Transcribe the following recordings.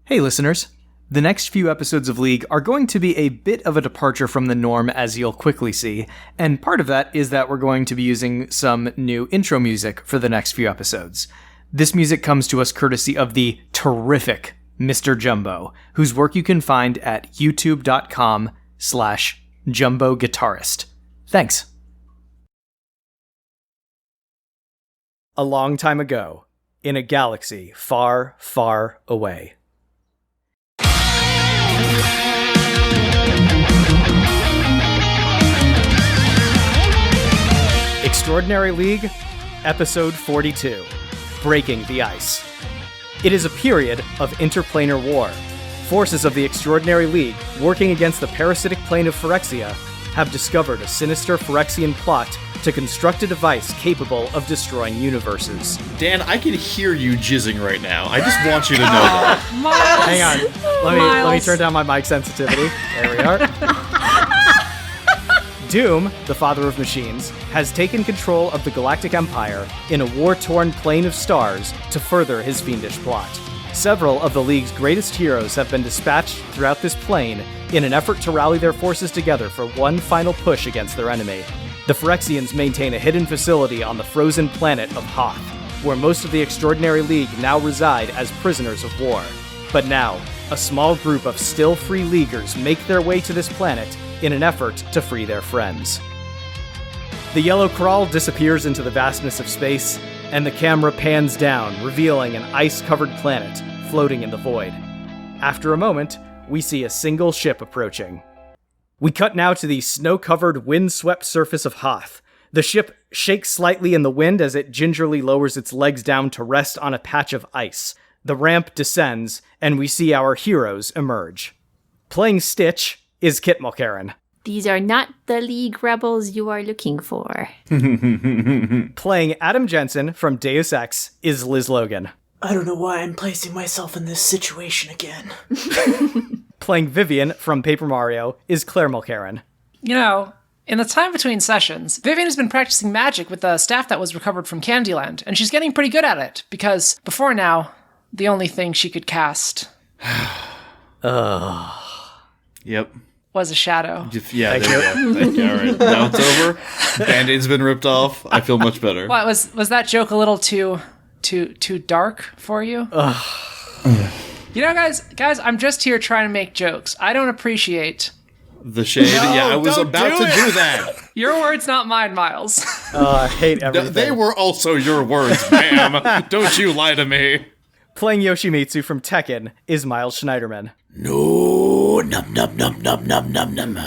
Hey listeners, the next few episodes of League are going to be a bit of a departure from the norm, as you'll quickly see, and part of that is that we're going to be using some new intro music for the next few episodes. This music comes to us courtesy of the terrific Mr. Jumbo, whose work you can find at youtube.com/jumboguitarist. Thanks. A long time ago, in a galaxy far, far away. Extraordinary League, Episode 42, Breaking the Ice. It is a period of interplanar war. Forces of the Extraordinary League, working against the parasitic plane of Phyrexia, have discovered a sinister Phyrexian plot to construct a device capable of destroying universes. Dan, I can hear you jizzing right now. I just want you to know that. Miles. Hang on, let me turn down my mic sensitivity. There we are. Doom, the father of machines, has taken control of the Galactic Empire in a war-torn plane of stars to further his fiendish plot. Several of the League's greatest heroes have been dispatched throughout this plane in an effort to rally their forces together for one final push against their enemy. The Phyrexians maintain a hidden facility on the frozen planet of Hoth, where most of the Extraordinary League now reside as prisoners of war. But now, a small group of still free Leaguers make their way to this planet in an effort to free their friends. The yellow crawl disappears into the vastness of space, and the camera pans down, revealing an ice-covered planet floating in the void. After a moment, we see a single ship approaching. We cut now to the snow-covered, wind-swept surface of Hoth. The ship shakes slightly in the wind as it gingerly lowers its legs down to rest on a patch of ice. The ramp descends, and we see our heroes emerge. Playing Stitch is Kit Mulkerin. These are not the League rebels you are looking for. Playing Adam Jensen from Deus Ex is Liz Logan. I don't know why I'm placing myself in this situation again. Playing Vivian from Paper Mario is Claire Mulkerin. You know, in the time between sessions, Vivian has been practicing magic with the staff that was recovered from Candyland, and she's getting pretty good at it, because before now, the only thing she could cast Yep. was a shadow. Yeah, there you go. Thank you. All right. Now it's over. Band-Aid's been ripped off. I feel much better. What, was that joke a little too dark for you? You know, guys, I'm just here trying to make jokes. I don't appreciate The shade. Yeah, I was about to do that. your words, not mine, Miles. I hate everything. They were also your words, ma'am. Don't you lie to me. Playing Yoshimitsu from Tekken is Miles Schneiderman. No, num num num num num num num.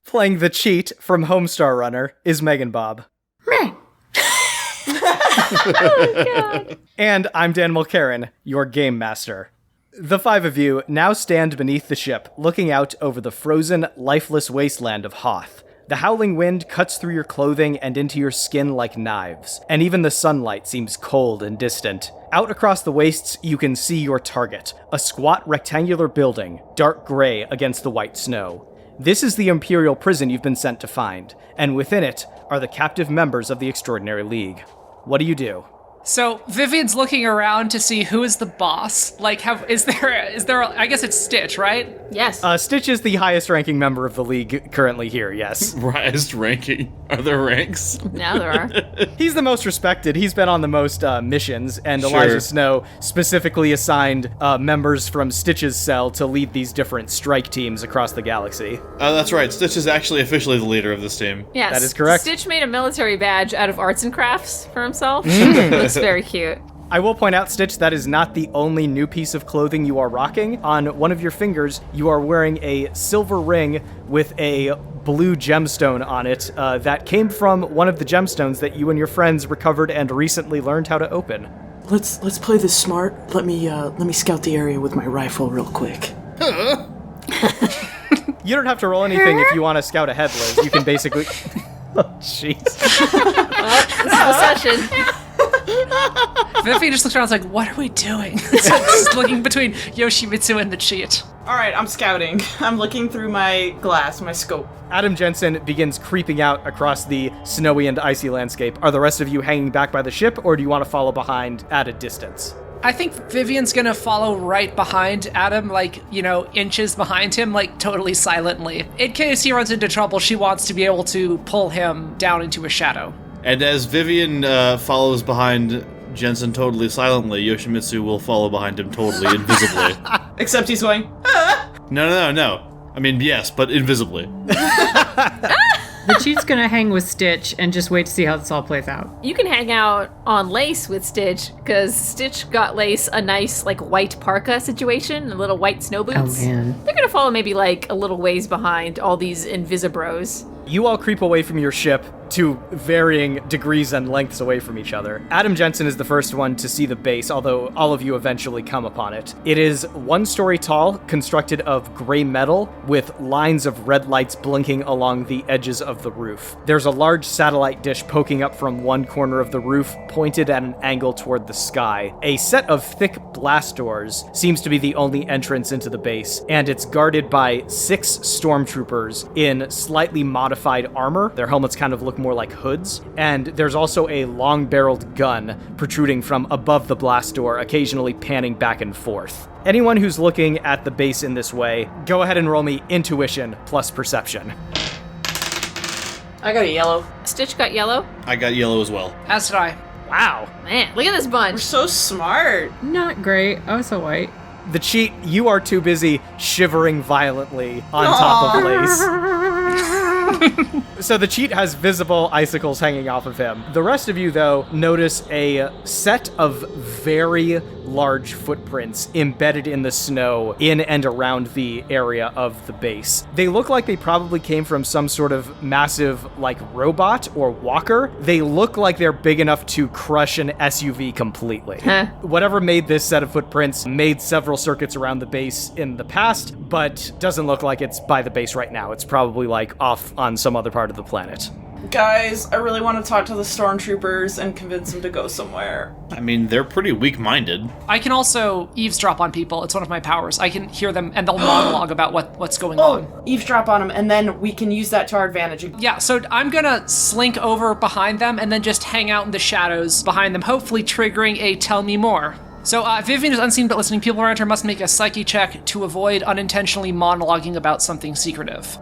Playing the Cheat from Homestar Runner is Megan Bob. And I'm Dan Mulkerin, your game master. The five of you now stand beneath the ship, looking out over the frozen, lifeless wasteland of Hoth. The howling wind cuts through your clothing and into your skin like knives, and even the sunlight seems cold and distant. Out across the wastes, you can see your target, a squat rectangular building, dark gray against the white snow. This is the Imperial prison you've been sent to find, and within it are the captive members of the Extraordinary League. What do you do? So Vivian's looking around to see who is the boss. Like, is there? I guess it's Stitch, right? Yes. Stitch is the highest-ranking member of the League currently here, yes. Highest ranking. Are there ranks? Now there are. He's the most respected. He's been on the most missions, and Sure. Elijah Snow specifically assigned members from Stitch's cell to lead these different strike teams across the galaxy. That's right. Stitch is actually officially the leader of this team. Yes. That is correct. Stitch made a military badge out of arts and crafts for himself. Looks very cute. I will point out, Stitch, that is not the only new piece of clothing you are rocking. On one of your fingers, you are wearing a silver ring with a blue gemstone on it that came from one of the gemstones that you and your friends recovered and recently learned how to open. Let's play this smart. Let me scout the area with my rifle real quick. You don't have to roll anything if you want to scout ahead, Liz. You can basically... Oh, jeez. This is a session. Vivian just looks around and is like, what are we doing? Just looking between Yoshimitsu and the Cheat. Alright, I'm scouting. I'm looking through my glass, my scope. Adam Jensen begins creeping out across the snowy and icy landscape. Are the rest of you hanging back by the ship, or do you want to follow behind at a distance? I think Vivian's gonna follow right behind Adam, like, inches behind him, like, totally silently. In case he runs into trouble, she wants to be able to pull him down into a shadow. And as Vivian follows behind Jensen totally silently, Yoshimitsu will follow behind him totally invisibly. Except he's going, No. I mean, yes, but invisibly. The cheat's gonna hang with Stitch and just wait to see how this all plays out. You can hang out on Lace with Stitch, because Stitch got Lace a nice, white parka situation, a little white snow boots. Oh, man. They're gonna follow maybe, a little ways behind all these Invisibros. You all creep away from your ship to varying degrees and lengths away from each other. Adam Jensen is the first one to see the base, although all of you eventually come upon it. It is 1 story tall, constructed of gray metal, with lines of red lights blinking along the edges of the roof. There's a large satellite dish poking up from one corner of the roof, pointed at an angle toward the sky. A set of thick blast doors seems to be the only entrance into the base, and it's guarded by 6 stormtroopers in slightly modified armor. Their helmets kind of look more like hoods, and there's also a long-barreled gun protruding from above the blast door, occasionally panning back and forth. Anyone who's looking at the base in this way, go ahead and roll me intuition plus perception. I got a yellow. Stitch got yellow. I got yellow as well. As did I. Wow. Man, look at this We're bunch. so smart. Not great. Oh, so white. The cheat, you are too busy shivering violently on top of Lace. So the cheat has visible icicles hanging off of him. The rest of you, though, notice a set of very large footprints embedded in the snow in and around the area of the base. They look like they probably came from some sort of massive, robot or walker. They look like they're big enough to crush an SUV completely. Whatever made this set of footprints made several circuits around the base in the past, but doesn't look like it's by the base right now. It's probably off on some other part of the planet. Guys, I really want to talk to the stormtroopers and convince them to go somewhere. I mean, they're pretty weak-minded. I can also eavesdrop on people. It's one of my powers. I can hear them, and they'll monologue about what's going on. Eavesdrop on them, and then we can use that to our advantage. Yeah, so I'm gonna slink over behind them and then just hang out in the shadows behind them, hopefully triggering a tell me more. So Vivian is unseen but listening. People around her must make a psyche check to avoid unintentionally monologuing about something secretive.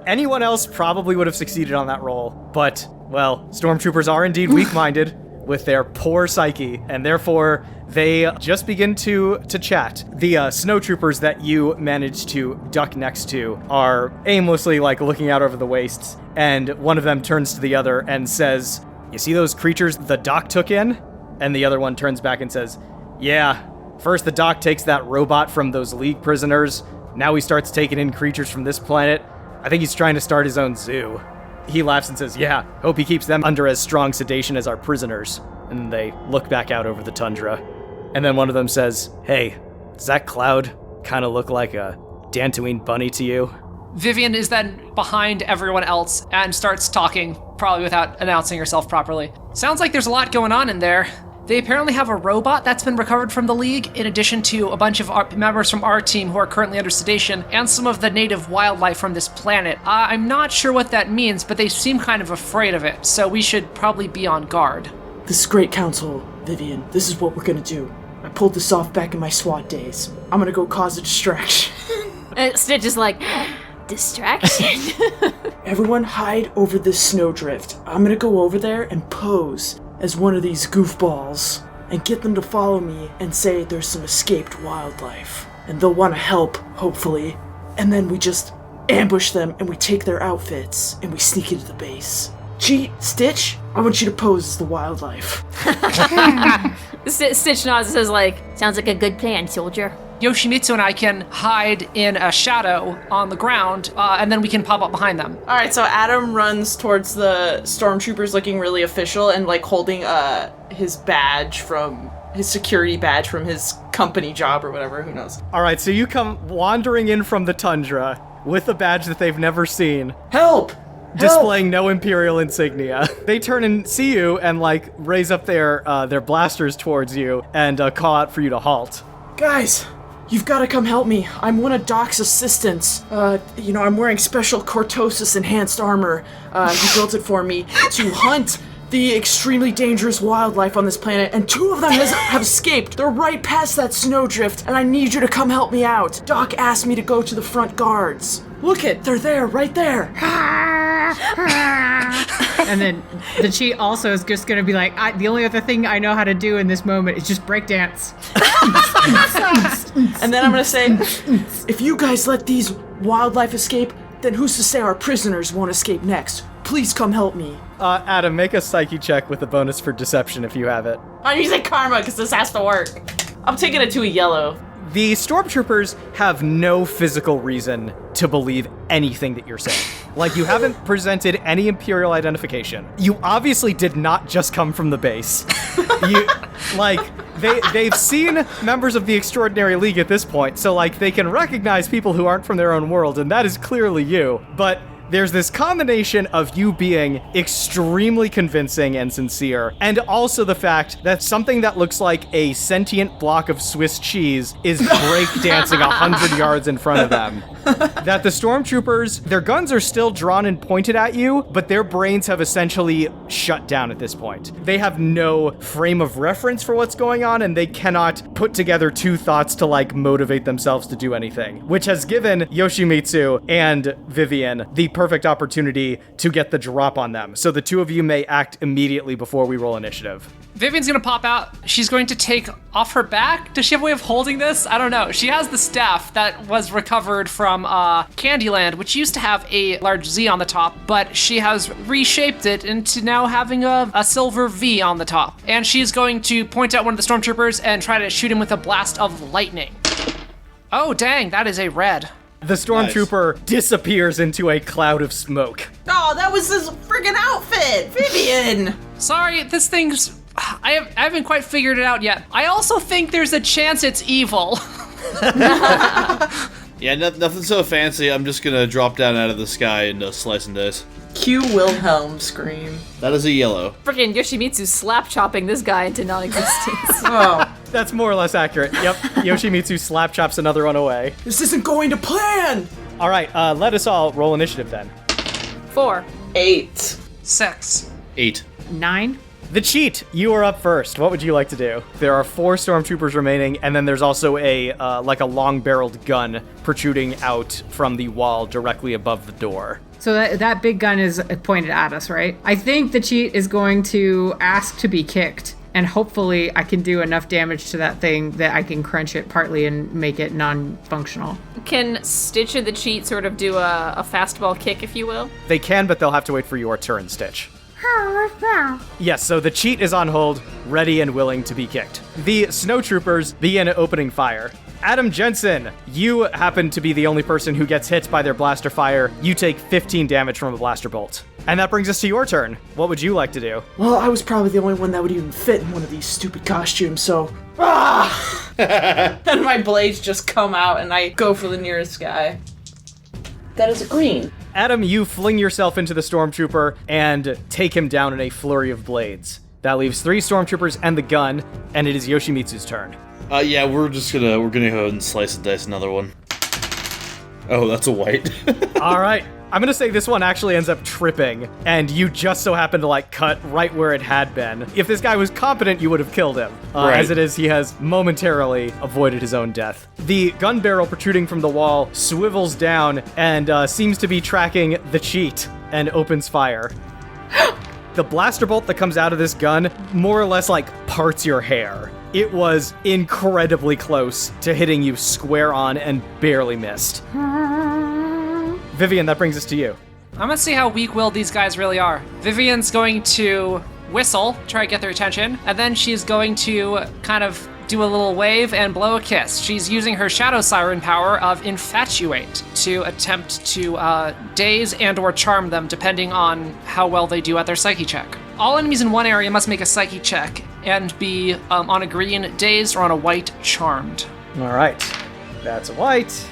Anyone else probably would have succeeded on that roll, but, stormtroopers are indeed weak-minded with their poor psyche, and therefore they just begin to chat. The snowtroopers that you managed to duck next to are aimlessly, looking out over the wastes, and one of them turns to the other and says, "You see those creatures the doc took in?" And the other one turns back and says, "Yeah, first the doc takes that robot from those League prisoners, now he starts taking in creatures from this planet. I think he's trying to start his own zoo." He laughs and says, "Yeah, hope he keeps them under as strong sedation as our prisoners." And they look back out over the tundra. And then one of them says, "Hey, does that cloud kind of look like a Dantooine bunny to you?" Vivian is then behind everyone else and starts talking, probably without announcing herself properly. Sounds like there's a lot going on in there. They apparently have a robot that's been recovered from the League, in addition to a bunch of members from our team who are currently under sedation, and some of the native wildlife from this planet. I'm not sure what that means, but they seem kind of afraid of it, so we should probably be on guard. This is great counsel, Vivian. This is what we're gonna do. I pulled this off back in my SWAT days. I'm gonna go cause a distraction. Stitch is like, distraction? Everyone hide over this snowdrift. I'm gonna go over there and pose as one of these goofballs and get them to follow me and say there's some escaped wildlife. And they'll want to help, hopefully. And then we just ambush them and we take their outfits and we sneak into the base. Cheat, Stitch, I want you to pose as the wildlife. Stitch nods and says sounds like a good plan, soldier. Yoshimitsu and I can hide in a shadow on the ground, and then we can pop up behind them. All right, so Adam runs towards the stormtroopers looking really official and holding his badge from his security badge from his company job or whatever, who knows. All right, so you come wandering in from the tundra with a badge that they've never seen, Help! displaying no Imperial insignia. They turn and see you and raise up their blasters towards you and call out for you to halt. Guys, you've got to come help me. I'm one of Doc's assistants. I'm wearing special cortosis enhanced armor. He built it for me to hunt the extremely dangerous wildlife on this planet, and 2 of them have escaped. They're right past that snowdrift, and I need you to come help me out. Doc asked me to go to the front guards. Look it, they're there, right there. And then the cheat also is just going to be like, the only other thing I know how to do in this moment is just break dance. And then I'm gonna say, If you guys let these wildlife escape, then who's to say our prisoners won't escape next? Please come help me. Adam, make a psyche check with a bonus for deception if you have it. I'm using karma because this has to work. I'm taking it to a yellow. The stormtroopers have no physical reason to believe anything that you're saying. Like, you haven't presented any Imperial identification. You obviously did not just come from the base. They've seen members of the Extraordinary League at this point, so, like, they can recognize people who aren't from their own world, and that is clearly you. But there's this combination of you being extremely convincing and sincere, and also the fact that something that looks like a sentient block of Swiss cheese is breakdancing 100 yards in front of them. That the stormtroopers, their guns are still drawn and pointed at you, but their brains have essentially shut down at this point. They have no frame of reference for what's going on, and they cannot put together 2 thoughts to, like, motivate themselves to do anything, which has given Yoshimitsu and Vivian the perfect opportunity to get the drop on them. So the 2 of you may act immediately before we roll initiative. Vivian's gonna pop out. She's going to take off her back. Does she have a way of holding this? I don't know. She has the staff that was recovered from Candyland, which used to have a large Z on the top, but she has reshaped it into now having a silver V on the top. And she's going to point at one of the stormtroopers and try to shoot him with a blast of lightning. Oh, dang, that is a red. The stormtrooper disappears into a cloud of smoke. Oh, that was his friggin' outfit, Vivian. Sorry, this thing's... I haven't quite figured it out yet. I also think there's a chance it's evil. Yeah, nothing so fancy. I'm just gonna drop down out of the sky and slice and dice. Cue Wilhelm scream. That is a yellow. Freaking Yoshimitsu slap chopping this guy into non-existence. Oh. That's more or less accurate. Yep, Yoshimitsu slap chops another one away. This isn't going to plan. All right, let us all roll initiative then. 4. 8. 6. 8. 9. The cheat, you are up first. What would you like to do? There are 4 stormtroopers remaining, and then there's also a long-barreled gun protruding out from the wall directly above the door. So that big gun is pointed at us, right? I think the cheat is going to ask to be kicked, and hopefully I can do enough damage to that thing that I can crunch it partly and make it non-functional. Can Stitch and the cheat sort of do a fastball kick, if you will? They can, but they'll have to wait for your turn, Stitch. Yes, so the cheat is on hold, ready and willing to be kicked. The snowtroopers begin opening fire. Adam Jensen, you happen to be the only person who gets hit by their blaster fire. You take 15 damage from a blaster bolt. And that brings us to your turn. What would you like to do? Well, I was probably the only one that would even fit in one of these stupid costumes, so... Ah! And my blades just come out and I go for the nearest guy. That is a green. Adam, you fling yourself into the stormtrooper and take him down in a flurry of blades. That leaves 3 stormtroopers and the gun, and it is Yoshimitsu's turn. Yeah, we're gonna go ahead and slice and dice another one. Oh, that's a white. All right. I'm gonna say this one actually ends up tripping, and you just so happen to, like, cut right where it had been. If this guy was competent, you would have killed him. Right. As it is, he has momentarily avoided his own death. The gun barrel protruding from the wall swivels down and seems to be tracking the cheat and opens fire. The blaster bolt that comes out of this gun more or less, like, parts your hair. It was incredibly close to hitting you square on and barely missed. Vivian, that brings us to you. I'm gonna see how weak-willed these guys really are. Vivian's going to whistle, try to get their attention, and then she's going to kind of do a little wave and blow a kiss. She's using her Shadow Siren power of Infatuate to attempt to daze and or charm them, depending on how well they do at their Psyche check. All enemies in one area must make a Psyche check and be on a green, dazed, or on a white, charmed. All right. That's a white.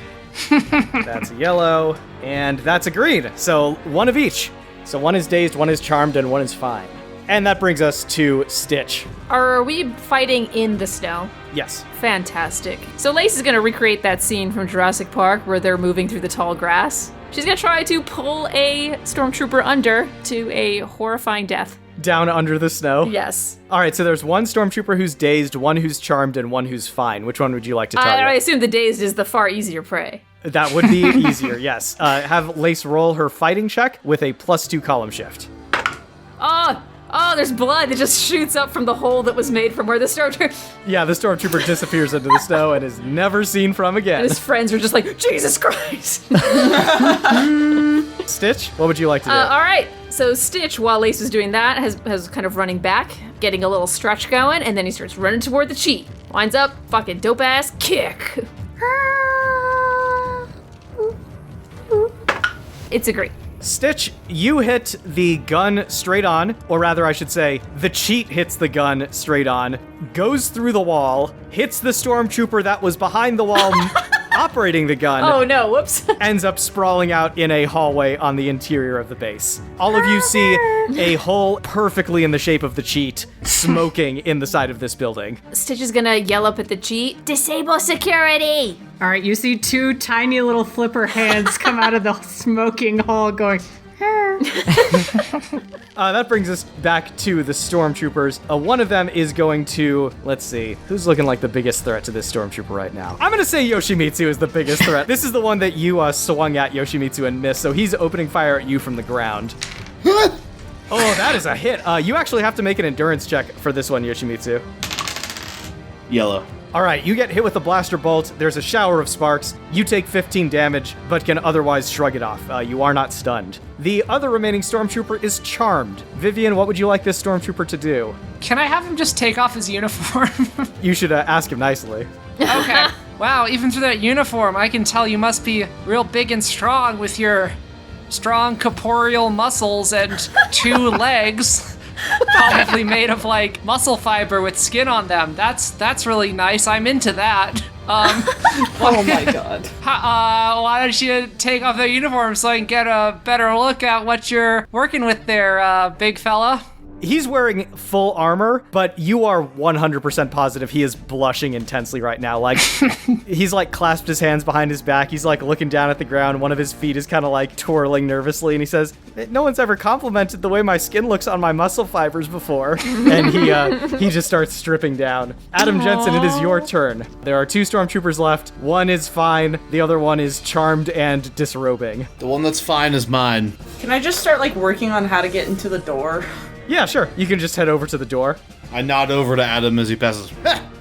That's a yellow. And that's a green. So one of each. So one is dazed, one is charmed, and one is fine. And that brings us to Stitch. Are we fighting in the snow? Yes. Fantastic. So Lace is going to recreate that scene from Jurassic Park where they're moving through the tall grass. She's going to try to pull a stormtrooper under to a horrifying death. down under the snow? Yes. All right, so there's one stormtrooper who's dazed, one who's charmed, and one who's fine. Which one would you like to target? I assume the dazed is the far easier prey. That would be easier, yes. Have Lace roll her fighting check with a +2 column shift. Oh, there's blood that just shoots up from the hole that was made from where the stormtrooper... Yeah, the stormtrooper disappears into the snow and is never seen from again. His friends are just like, Jesus Christ! Stitch, what would you like to do? All right, so Stitch, while Lace is doing that, has kind of running back, getting a little stretch going, and then he starts running toward the cheat. Winds up, fucking dope-ass kick. It's a great. Stitch, you hit the gun straight on, or rather I should say, the cheat hits the gun straight on, goes through the wall, hits the stormtrooper that was behind the wall operating the gun. Oh no, whoops. Ends up sprawling out in a hallway on the interior of the base. All of you see a hole perfectly in the shape of the cheat smoking in the side of this building. Stitch is gonna yell up at the cheat, disable security! All right, you see two tiny little flipper hands come out of the smoking hole going, that brings us back to the stormtroopers. One of them is going to, let's see, who's looking like the biggest threat to this stormtrooper right now? I'm going to say Yoshimitsu is the biggest threat. This is the one that you swung at Yoshimitsu and missed, so he's opening fire at you from the ground. Oh, that is a hit. You actually have to make an endurance check for this one, Yoshimitsu. Yellow. All right, you get hit with a blaster bolt. There's a shower of sparks. You take 15 damage, but can otherwise shrug it off. You are not stunned. The other remaining stormtrooper is charmed. Vivian, what would you like this stormtrooper to do? Can I have him just take off his uniform? You should ask him nicely. Okay. Wow, even through that uniform, I can tell you must be real big and strong with your strong corporeal muscles and 2 legs. Probably made of like muscle fiber with skin on them. That's really nice. I'm into that. Oh my god. Why don't you take off the uniform so I can get a better look at what you're working with there, big fella? He's wearing full armor, but you are 100% positive he is blushing intensely right now. Like, he's like clasped his hands behind his back. He's like looking down at the ground. One of his feet is kind of like twirling nervously, and he says, "No one's ever complimented the way my skin looks on my muscle fibers before." And he just starts stripping down. Adam Jensen, it is your turn. There are 2 stormtroopers left. One is fine. The other one is charmed and disrobing. The one that's fine is mine. Can I just start like working on how to get into the door? Yeah, sure. You can just head over to the door. I nod over to Adam as he passes.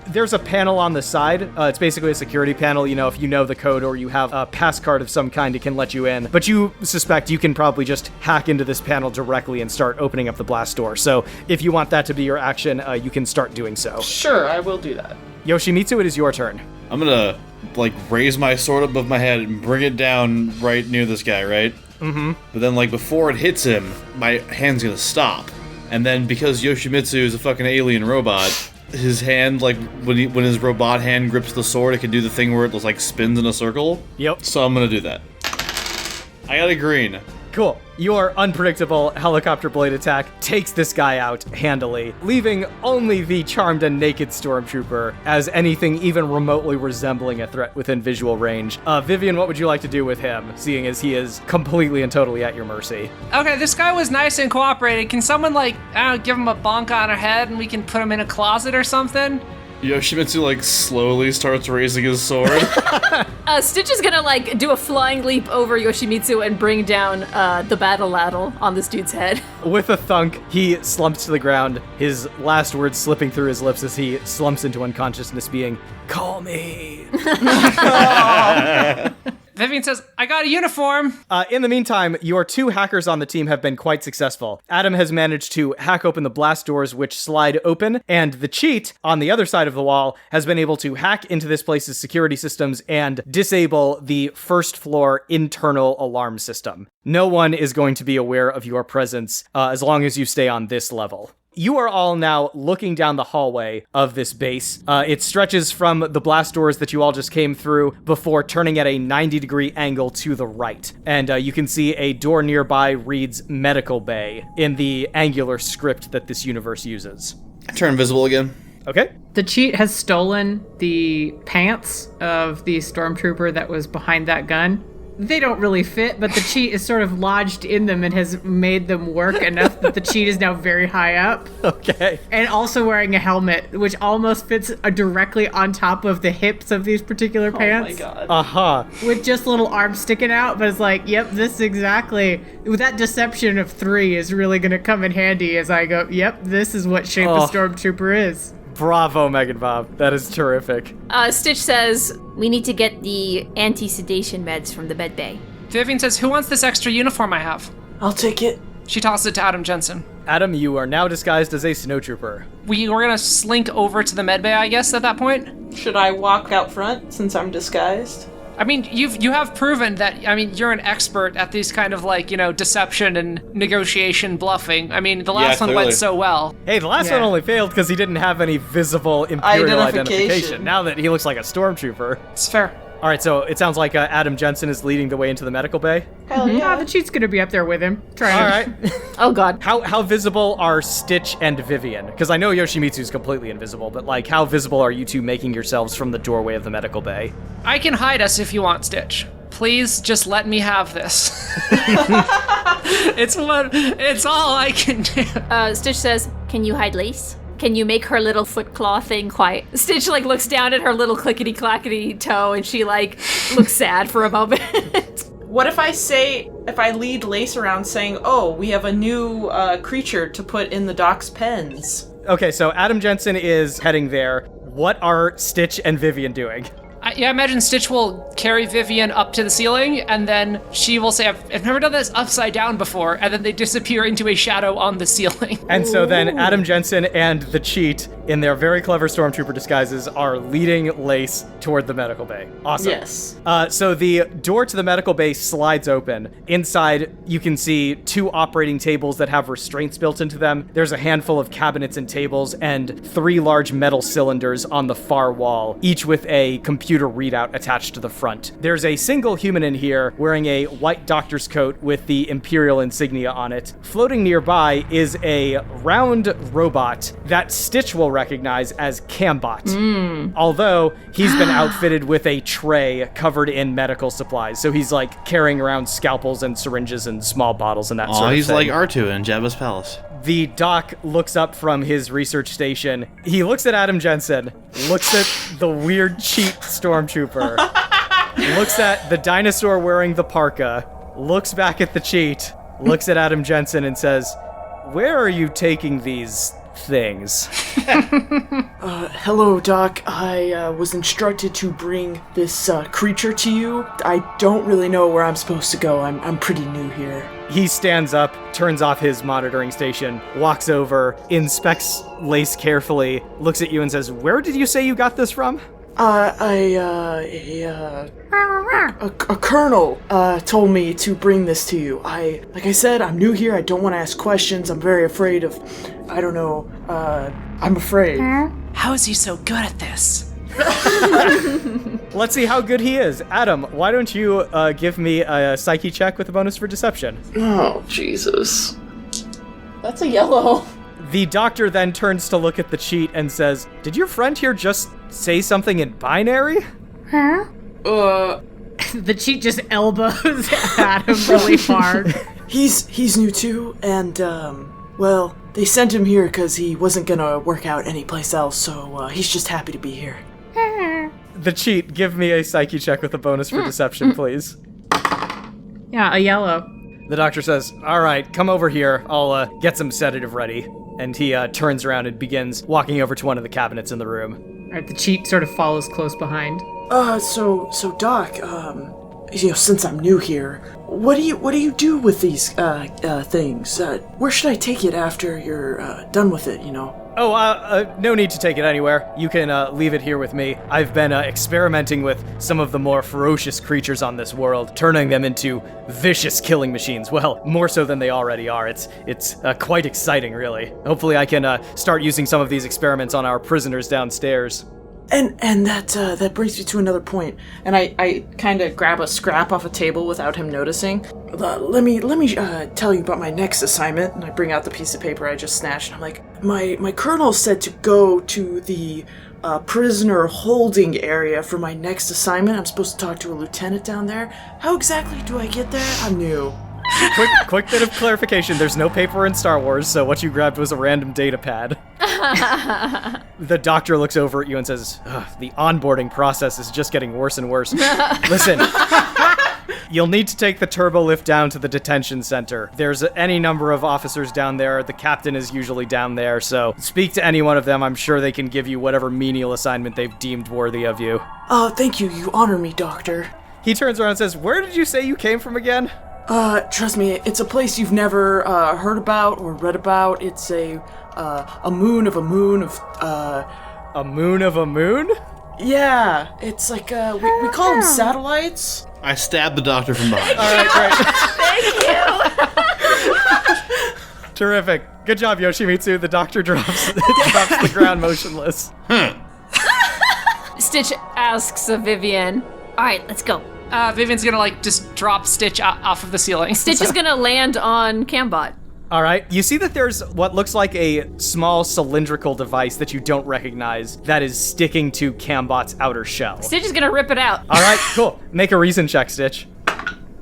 There's a panel on the side. It's basically a security panel. You know, if you know the code or you have a pass card of some kind, it can let you in. But you suspect you can probably just hack into this panel directly and start opening up the blast door. So if you want that to be your action, you can start doing so. Sure, I will do that. Yoshimitsu, it is your turn. I'm gonna, like, raise my sword above my head and bring it down right near this guy, right? Mm-hmm. But then, like, before it hits him, my hand's gonna stop. And then, because Yoshimitsu is a fucking alien robot, his hand, like, when his robot hand grips the sword, it can do the thing where it just, like, spins in a circle. Yep. So I'm gonna do that. I got a green. Cool. Your unpredictable helicopter blade attack takes this guy out handily, leaving only the charmed and naked stormtrooper as anything even remotely resembling a threat within visual range. Vivian, what would you like to do with him, seeing as he is completely and totally at your mercy? Okay, this guy was nice and cooperating. Can someone, like, I don't know, give him a bonk on her head and we can put him in a closet or something? Yoshimitsu, like, slowly starts raising his sword. Stitch is gonna, like, do a flying leap over Yoshimitsu and bring down the battle ladle on this dude's head. With a thunk, he slumps to the ground, his last words slipping through his lips as he slumps into unconsciousness, being, "Call me." Vivian says, I got a uniform. In the meantime, your 2 hackers on the team have been quite successful. Adam has managed to hack open the blast doors, which slide open, and the cheat on the other side of the wall has been able to hack into this place's security systems and disable the first floor internal alarm system. No one is going to be aware of your presence as long as you stay on this level. You are all now looking down the hallway of this base. It stretches from the blast doors that you all just came through before turning at a 90-degree angle to the right. And you can see a door nearby reads Medical Bay in the angular script that this universe uses. I turn invisible again. Okay. The cheat has stolen the pants of the stormtrooper that was behind that gun. they don't really fit, but the cheat is sort of lodged in them and has made them work enough that the cheat is now very high up. Okay. And also wearing a helmet, which almost fits directly on top of the hips of these particular pants. Oh my god. Uh-huh. With just little arms sticking out, but it's like, yep, this exactly. With that deception of 3 is really going to come in handy as I go, yep, this is what shape a stormtrooper is. Bravo, Megan Bob. That is terrific. Stitch says, we need to get the anti-sedation meds from the med bay. Vivian says, who wants this extra uniform I have? I'll take it. She tosses it to Adam Jensen. Adam, you are now disguised as a snowtrooper. We're gonna slink over to the med bay, I guess, at that point. Should I walk out front since I'm disguised? I mean, you have proven that, I mean, you're an expert at these kind of like, deception and negotiation bluffing. I mean, the last one clearly. went so well. Hey, the last one only failed because he didn't have any visible Imperial identification. Now that he looks like a stormtrooper. It's fair. All right, so it sounds like Adam Jensen is leading the way into the medical bay. Hell yeah. The cheat's going to be up there with him. Trying All to... right. Oh god. How visible are Stitch and Vivian? Because I know Yoshimitsu is completely invisible, but like, how visible are you two making yourselves from the doorway of the medical bay? I can hide us if you want, Stitch. Please just let me have this. It's all I can do. Stitch says, can you hide Lace? Can you make her little foot claw thing quiet? Stitch, looks down at her little clickety-clackety toe, and she, looks sad for a moment. What if I lead Lace around saying, oh, we have a new creature to put in the Doc's pens? Okay, so Adam Jensen is heading there. What are Stitch and Vivian doing? I imagine Stitch will carry Vivian up to the ceiling, and then she will say, I've never done this upside down before, and then they disappear into a shadow on the ceiling. And so then Adam Jensen and the cheat, in their very clever stormtrooper disguises, are leading Lace toward the medical bay. Awesome. Yes. So the door to the medical bay slides open. Inside, you can see 2 operating tables that have restraints built into them. There's a handful of cabinets and tables, and 3 large metal cylinders on the far wall, each with a computer readout attached to the front. There's a single human in here wearing a white doctor's coat with the Imperial insignia on it. Floating nearby is a round robot that Stitch will recognize as Cambot. Although he's been outfitted with a tray covered in medical supplies. So he's carrying around scalpels and syringes and small bottles and that sort of thing. He's like R2 in Jabba's palace. The doc looks up from his research station. He looks at Adam Jensen, looks at the weird cheat stormtrooper, looks at the dinosaur wearing the parka, looks back at the cheat, looks at Adam Jensen and says, "Where are you taking these things?" Hello, Doc. I was instructed to bring this creature to you. I don't really know where I'm supposed to go. I'm pretty new here. He stands up, turns off his monitoring station, walks over, inspects Lace carefully, looks at you and says, "Where did you say you got this from?" A colonel told me to bring this to you. Like I said, I'm new here. I don't want to ask questions. I'm very afraid of, I don't know, I'm afraid. How is he so good at this? Let's see how good he is. Adam, why don't you give me a psyche check with a bonus for deception? Oh, Jesus. That's a yellow. The doctor then turns to look at the cheat and says, "Did your friend here just say something in binary?" The cheat just elbows at him really hard. He's new too, and, well, they sent him here because he wasn't gonna work out anyplace else, so he's just happy to be here. The cheat, give me a psyche check with a bonus for deception, please. Yeah, a yellow. The doctor says, "All right, come over here. I'll get some sedative ready." And he turns around and begins walking over to one of the cabinets in the room. All right, the cheat sort of follows close behind. So Doc, since I'm new here, what do you do with these things? Where should I take it after you're done with it? No need to take it anywhere. You can leave it here with me. I've been experimenting with some of the more ferocious creatures on this world, turning them into vicious killing machines. Well, more so than they already are. It's quite exciting, really. Hopefully I can start using some of these experiments on our prisoners downstairs. And that brings me to another point. And I kind of grab a scrap off a table without him noticing. Let me tell you about my next assignment. And I bring out the piece of paper I just snatched. And I'm like, my colonel said to go to the prisoner holding area for my next assignment. I'm supposed to talk to a lieutenant down there. How exactly do I get there? I'm new. Quick bit of clarification. There's no paper in Star Wars, so what you grabbed was a random data pad. The doctor looks over at you and says, the onboarding process is just getting worse and worse. Listen, you'll need to take the turbo lift down to the detention center. There's any number of officers down there. The captain is usually down there, so speak to any one of them. I'm sure they can give you whatever menial assignment they've deemed worthy of you. Oh, thank you. You honor me, Doctor. He turns around and says, where did you say you came from again? Trust me, it's a place you've never, heard about or read about. It's a moon of a moon of, A moon of a moon? Yeah, it's like, we call them satellites. I stabbed the doctor from behind. All right, great. Terrific. Good job, Yoshimitsu. The doctor drops to the ground motionless. Stitch asks of Vivian, all right, let's go. Vivian's gonna just drop Stitch off of the ceiling. Stitch is gonna land on Cambot. All right. You see that there's what looks like a small cylindrical device that you don't recognize that is sticking to Cambot's outer shell. Stitch is gonna rip it out. All right, cool. Make a reason check, Stitch.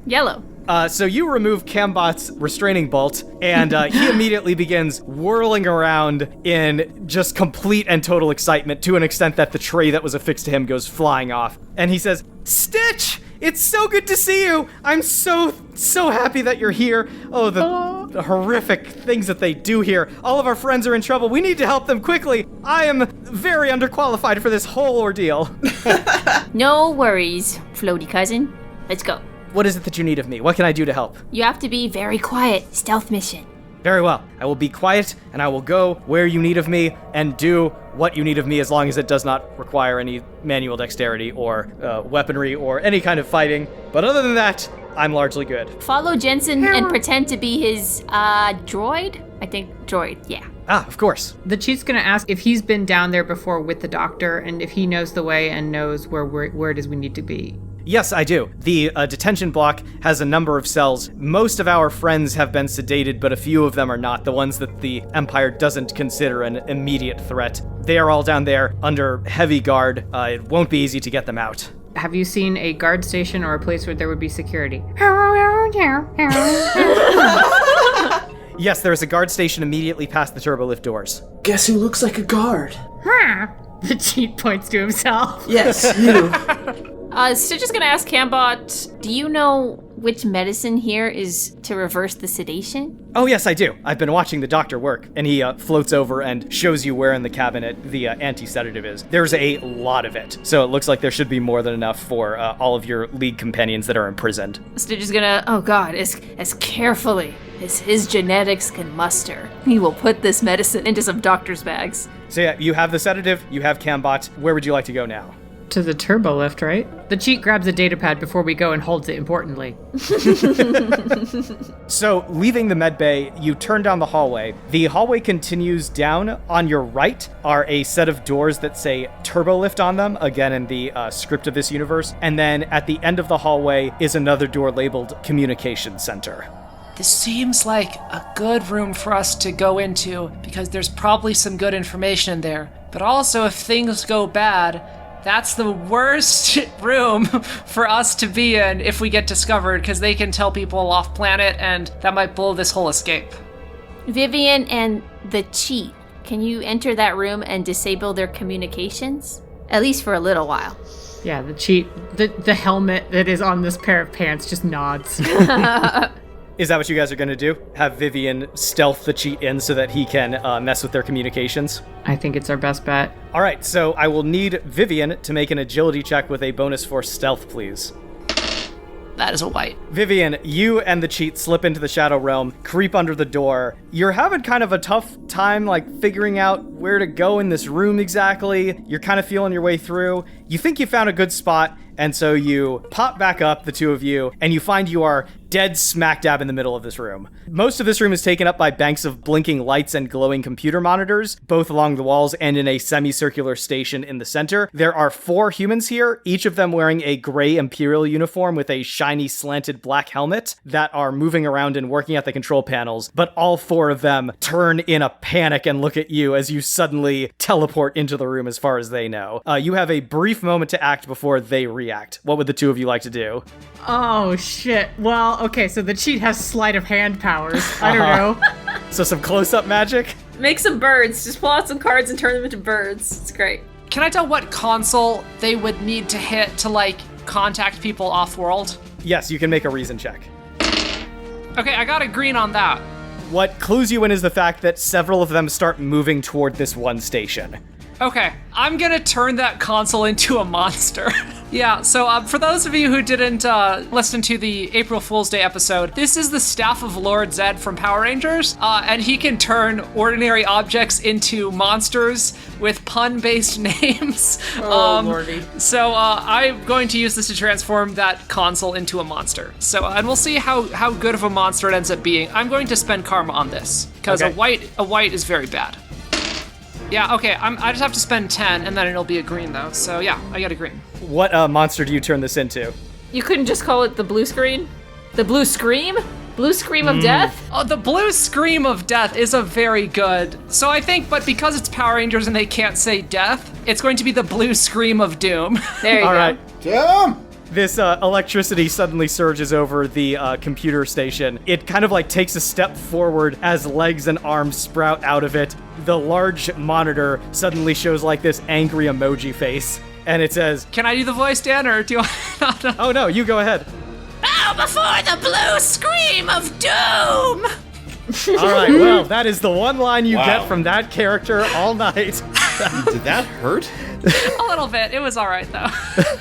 Yellow. So you remove Cambot's restraining bolt, and he immediately begins whirling around in just complete and total excitement to an extent that the tray that was affixed to him goes flying off. And he says, Stitch! It's so good to see you! I'm so happy that you're here. Oh, the horrific things that they do here. All of our friends are in trouble. We need to help them quickly. I am very underqualified for this whole ordeal. No worries, floaty cousin. Let's go. What is it that you need of me? What can I do to help? You have to be very quiet. Stealth mission. Very well. I will be quiet, and I will go where you need of me and do what you need of me as long as it does not require any manual dexterity or weaponry or any kind of fighting. But other than that, I'm largely good. Follow Jensen and pretend to be his droid? I think droid, yeah. Ah, of course. The chief's gonna ask if he's been down there before with the doctor and if he knows the way and knows where it is we need to be. Yes, I do. The detention block has a number of cells. Most of our friends have been sedated, but a few of them are not. The ones that the Empire doesn't consider an immediate threat. They are all down there under heavy guard. It won't be easy to get them out. Have you seen a guard station or a place where there would be security? Yes, there is a guard station immediately past the turbolift doors. Guess who looks like a guard? The cheat points to himself. Yes, you. Stitch is gonna ask Cambot, do you know which medicine here is to reverse the sedation? Oh, yes, I do. I've been watching the doctor work, and he floats over and shows you where in the cabinet the anti-sedative is. There's a lot of it, so it looks like there should be more than enough for all of your League companions that are imprisoned. Stitch is gonna, oh god, as carefully as his genetics can muster, he will put this medicine into some doctor's bags. So yeah, you have the sedative, you have Cambot. Where would you like to go now? To the turbo lift, right? The cheat grabs a data pad before we go and holds it importantly. So, leaving the med bay, you turn down the hallway. The hallway continues down. On your right are a set of doors that say turbo lift on them, again in the script of this universe. And then at the end of the hallway is another door labeled communication center. This seems like a good room for us to go into because there's probably some good information in there. But also, if things go bad, that's the worst room for us to be in if we get discovered, because they can tell people off planet and that might blow this whole escape. Vivian and the cheat, can you enter that room and disable their communications? At least for a little while. Yeah, the cheat, the helmet that is on this pair of pants just nods. Is that what you guys are going to do? Have Vivian stealth the cheat in so that he can mess with their communications? I think it's our best bet. All right, so I will need Vivian to make an agility check with a bonus for stealth, please. That is a white. Vivian, you and the cheat slip into the Shadow Realm, creep under the door. You're having kind of a tough time, figuring out where to go in this room exactly. You're kind of feeling your way through. You think you found a good spot, and so you pop back up, the two of you, and you find you are dead smack dab in the middle of this room. Most of this room is taken up by banks of blinking lights and glowing computer monitors, both along the walls and in a semicircular station in the center. There are 4 humans here, each of them wearing a gray Imperial uniform with a shiny slanted black helmet that are moving around and working at the control panels, but all 4 of them turn in a panic and look at you as you suddenly teleport into the room as far as they know. You have a brief moment to act before they react. What would the two of you like to do? Oh, shit. Well, okay, so the cheat has sleight of hand powers. I don't know. So some close-up magic? Make some birds. Just pull out some cards and turn them into birds. It's great. Can I tell what console they would need to hit to, like, contact people off-world? Yes, you can make a reason check. Okay, I got a green on that. What clues you in is the fact that several of them start moving toward this one station. Okay, I'm gonna turn that console into a monster. Yeah, so for those of you who didn't listen to the April Fool's Day episode, this is the staff of Lord Zed from Power Rangers, and he can turn ordinary objects into monsters with pun-based names. Oh, lordy. So I'm going to use this to transform that console into a monster. So, and we'll see how good of a monster it ends up being. I'm going to spend karma on this, because Okay. a white is very bad. Yeah, okay, I just have to spend 10, and then it'll be a green, though. So, yeah, I got a green. What monster do you turn this into? You couldn't just call it the blue screen? The blue scream? Blue scream of death? Oh, the blue scream of death is a very good. So I think, but because it's Power Rangers and they can't say death, it's going to be the blue scream of doom. There you All go. right. Damn! This electricity suddenly surges over the computer station. It kind of like takes a step forward as legs and arms sprout out of it. The large monitor suddenly shows like this angry emoji face. And it says, Can I do the voice, Dan, or do I not know? oh no, you go ahead. Bow before the blue scream of doom! All right, well, that is the one line you Wow. get from that character all night. Did that hurt? A little bit. It was all right, though.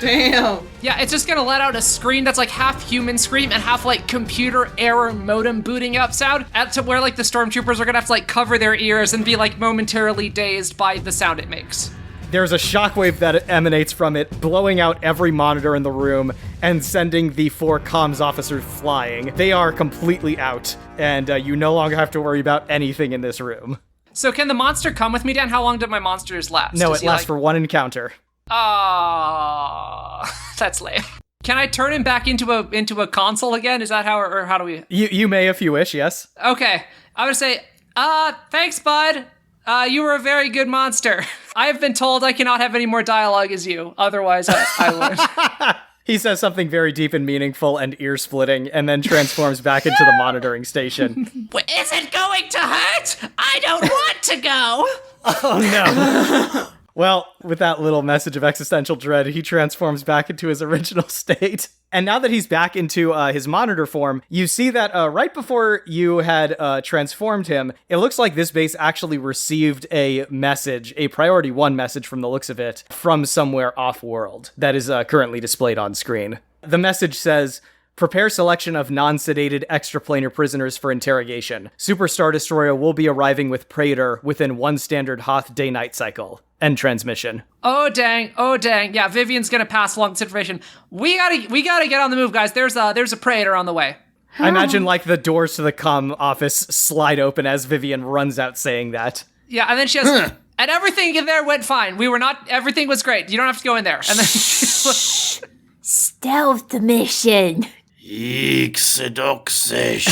Damn. Yeah, it's just gonna let out a scream that's like half human scream and half like computer error modem booting up sound, to where like the stormtroopers are gonna have to like cover their ears and be like momentarily dazed by the sound it makes. There's a shockwave that emanates from it, blowing out every monitor in the room and sending the 4 comms officers flying. They are completely out, and you no longer have to worry about anything in this room. So can the monster come with me, Dan? How long did my monsters last? No, Does it he, lasts like- for 1 encounter. That's lame. Can I turn him back into a console again? Is that how, or how do we? You may if you wish, yes. Okay, I would say, thanks, bud. You were a very good monster. I have been told I cannot have any more dialogue as you. Otherwise, I would. He says something very deep and meaningful and ear-splitting, and then transforms back into the monitoring station. Is it going to hurt? I don't want to go. Oh no. Well, with that little message of existential dread, he transforms back into his original state. And now that he's back into his monitor form, you see that right before you had transformed him, it looks like this base actually received a message, a priority 1 message from the looks of it, from somewhere off-world that is currently displayed on screen. The message says, prepare selection of non-sedated extraplanar prisoners for interrogation. Superstar Destroyer will be arriving with Praetor within 1 standard Hoth day-night cycle. End transmission. Oh dang! Yeah, Vivian's gonna pass along this information. We gotta get on the move, guys. There's a Praetor on the way. I imagine like the doors to the comm office slide open as Vivian runs out saying that. Yeah, and then she has, and everything in there went fine. Everything was great. You don't have to go in there. And then Stealth mission. Eeksedoxish.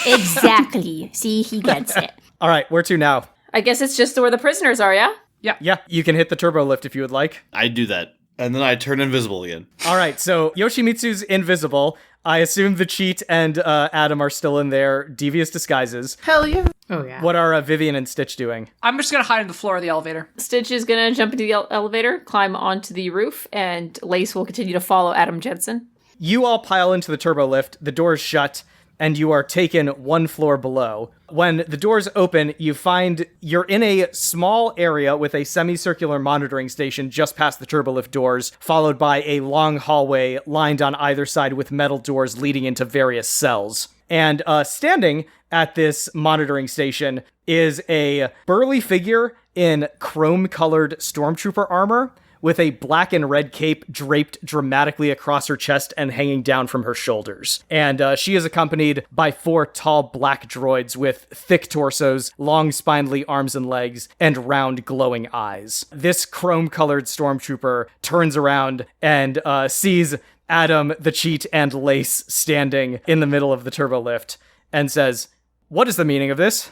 Exactly. See, he gets it. All right, where to now? I guess it's just where the prisoners are, yeah? Yeah, you can hit the turbo lift if you would like. I do that. And then I turn invisible again. All right, so Yoshimitsu's invisible. I assume the cheat and Adam are still in their devious disguises. Hell yeah. Oh, yeah. What are Vivian and Stitch doing? I'm just gonna hide in the floor of the elevator. Stitch is gonna jump into the elevator, climb onto the roof, and Lace will continue to follow Adam Jensen. You all pile into the turbo lift, the doors shut, and you are taken 1 floor below. When the doors open, you find you're in a small area with a semicircular monitoring station just past the turbolift doors, followed by a long hallway lined on either side with metal doors leading into various cells. And standing at this monitoring station is a burly figure in chrome-colored stormtrooper armor with a black and red cape draped dramatically across her chest and hanging down from her shoulders. And she is accompanied by 4 tall black droids with thick torsos, long spindly arms and legs, and round glowing eyes. This chrome-colored stormtrooper turns around and sees Adam, the cheat, and Lace standing in the middle of the turbo lift and says, "What is the meaning of this?"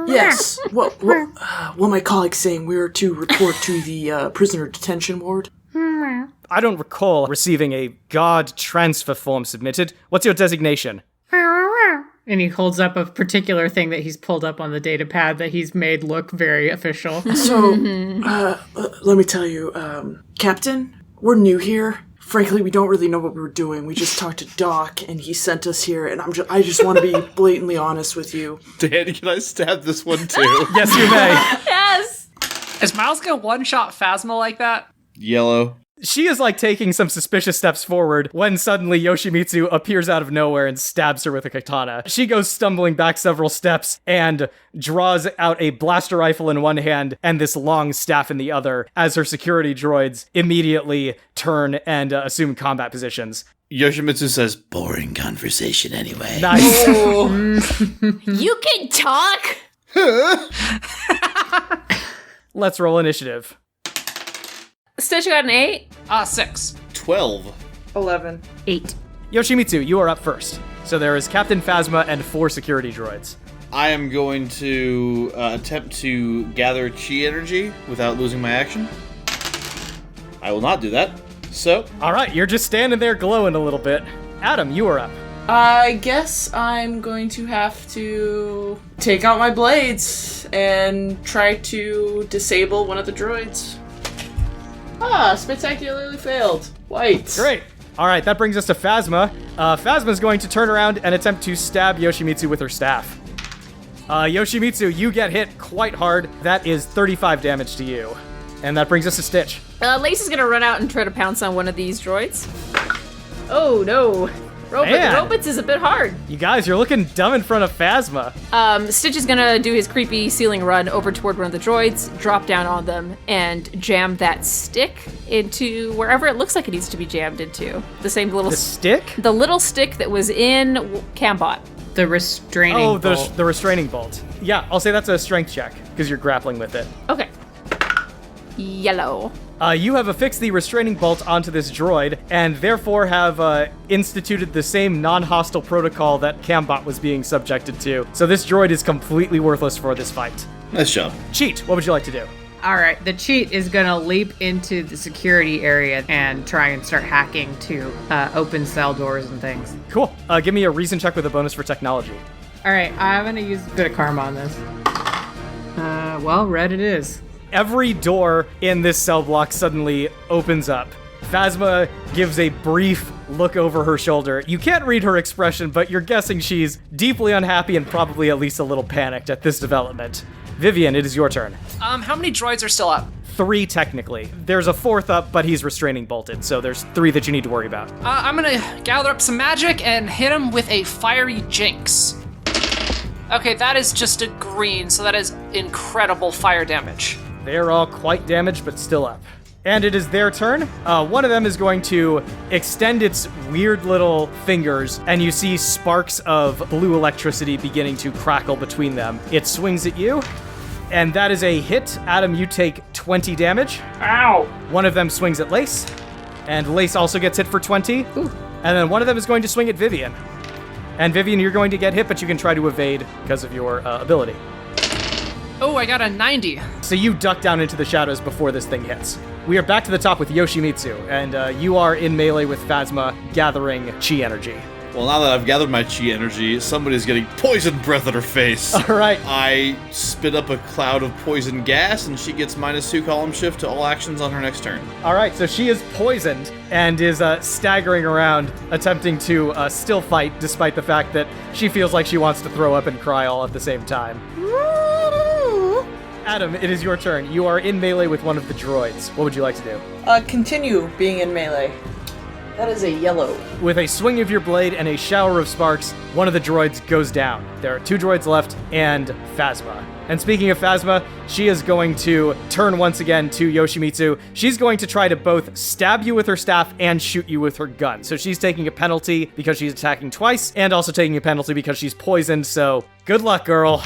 Yes. What my colleague's saying, we are to report to the prisoner detention ward. I don't recall receiving a guard transfer form submitted. What's your designation? And he holds up a particular thing that he's pulled up on the data pad that he's made look very official. So, let me tell you, Captain, we're new here. Frankly, we don't really know what we were doing. We just talked to Doc, and he sent us here, and I just want to be blatantly honest with you. Dan, can I stab this one too? Yes, you may. Yes! Is Miles gonna one-shot Phasma like that? Yellow. She is like taking some suspicious steps forward when suddenly Yoshimitsu appears out of nowhere and stabs her with a katana. She goes stumbling back several steps and draws out a blaster rifle in one hand and this long staff in the other as her security droids immediately turn and assume combat positions. Yoshimitsu says, "Boring conversation anyway." Nice. You can talk! Let's roll initiative. Stitch got an 8. 6. 12. 11. 8. Yoshimitsu, you are up first. So there is Captain Phasma and 4 security droids. I am going to attempt to gather chi energy without losing my action. I will not do that. So, All right, you're just standing there glowing a little bit. Adam, you are up. I guess I'm going to have to take out my blades and try to disable one of the droids. Spectacularly failed. White. Great. All right, that brings us to Phasma. Phasma's going to turn around and attempt to stab Yoshimitsu with her staff. Yoshimitsu, you get hit quite hard. That is 35 damage to you. And that brings us to Stitch. Lace is gonna run out and try to pounce on one of these droids. Oh no. Man. Robots is a bit hard. You guys, you're looking dumb in front of Phasma. Stitch is gonna do his creepy ceiling run over toward one of the droids, drop down on them, and jam that stick into wherever it looks like it needs to be jammed into. The same little The stick? the little stick that was in Cambot. The restraining Oh, bolt. the restraining bolt. Yeah, I'll say that's a strength check, because you're grappling with it. Okay. Yellow. You have affixed the restraining bolt onto this droid, and therefore have instituted the same non-hostile protocol that Cambot was being subjected to. So this droid is completely worthless for this fight. nice job. Cheat, what would you like to do? All right, the cheat is gonna leap into the security area and try and start hacking to open cell doors and things. Cool. Give me a reason check with a bonus for technology. All right, I'm gonna use a bit of karma on this. Well, red it is. Every door in this cell block suddenly opens up. Phasma gives a brief look over her shoulder. You can't read her expression, but you're guessing she's deeply unhappy and probably at least a little panicked at this development. Vivian, it is your turn. How many droids are still up? 3 technically. There's a 4th up, but he's restraining bolted, so there's 3 that you need to worry about. I'm gonna gather up some magic and hit him with a fiery jinx. Okay, that is just a green, so that is incredible fire damage. They're all quite damaged, but still up. And it is their turn. One of them is going to extend its weird little fingers, and you see sparks of blue electricity beginning to crackle between them. It swings at you, and that is a hit. Adam, you take 20 damage. Ow! One of them swings at Lace, and Lace also gets hit for 20. Ooh. And then one of them is going to swing at Vivian. And Vivian, you're going to get hit, but you can try to evade because of your ability. Oh, I got a 90. So you duck down into the shadows before this thing hits. We are back to the top with Yoshimitsu, and you are in melee with Phasma, gathering chi energy. Well, now that I've gathered my chi energy, somebody's getting poison breath at her face. All right. I spit up a cloud of poison gas, and she gets -2 column shift to all actions on her next turn. All right, so she is poisoned and is staggering around, attempting to still fight, despite the fact that she feels like she wants to throw up and cry all at the same time. Adam, it is your turn. You are in melee with one of the droids. What would you like to do? Continue being in melee. That is a yellow. With a swing of your blade and a shower of sparks, one of the droids goes down. There are 2 droids left and Phasma. And speaking of Phasma, she is going to turn once again to Yoshimitsu. She's going to try to both stab you with her staff and shoot you with her gun. So she's taking a penalty because she's attacking twice, and also taking a penalty because she's poisoned, so good luck, girl.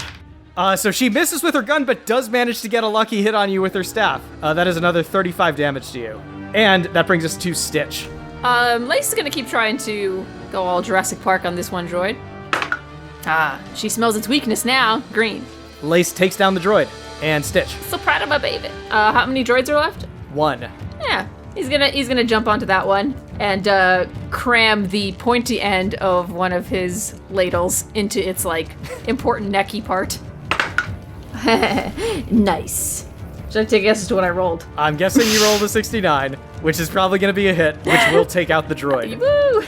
So she misses with her gun, but does manage to get a lucky hit on you with her staff. That is another 35 damage to you. And that brings us to Stitch. Lace is gonna keep trying to go all Jurassic Park on this one droid. She smells its weakness now. Green. Lace takes down the droid. And Stitch. So proud of my baby. How many droids are left? 1. Yeah. He's gonna jump onto that one and cram the pointy end of one of his ladles into its like important necky part. Nice. Should I take a guess as to what I rolled? I'm guessing you rolled a 69, which is probably going to be a hit, which will take out the droid. Woo!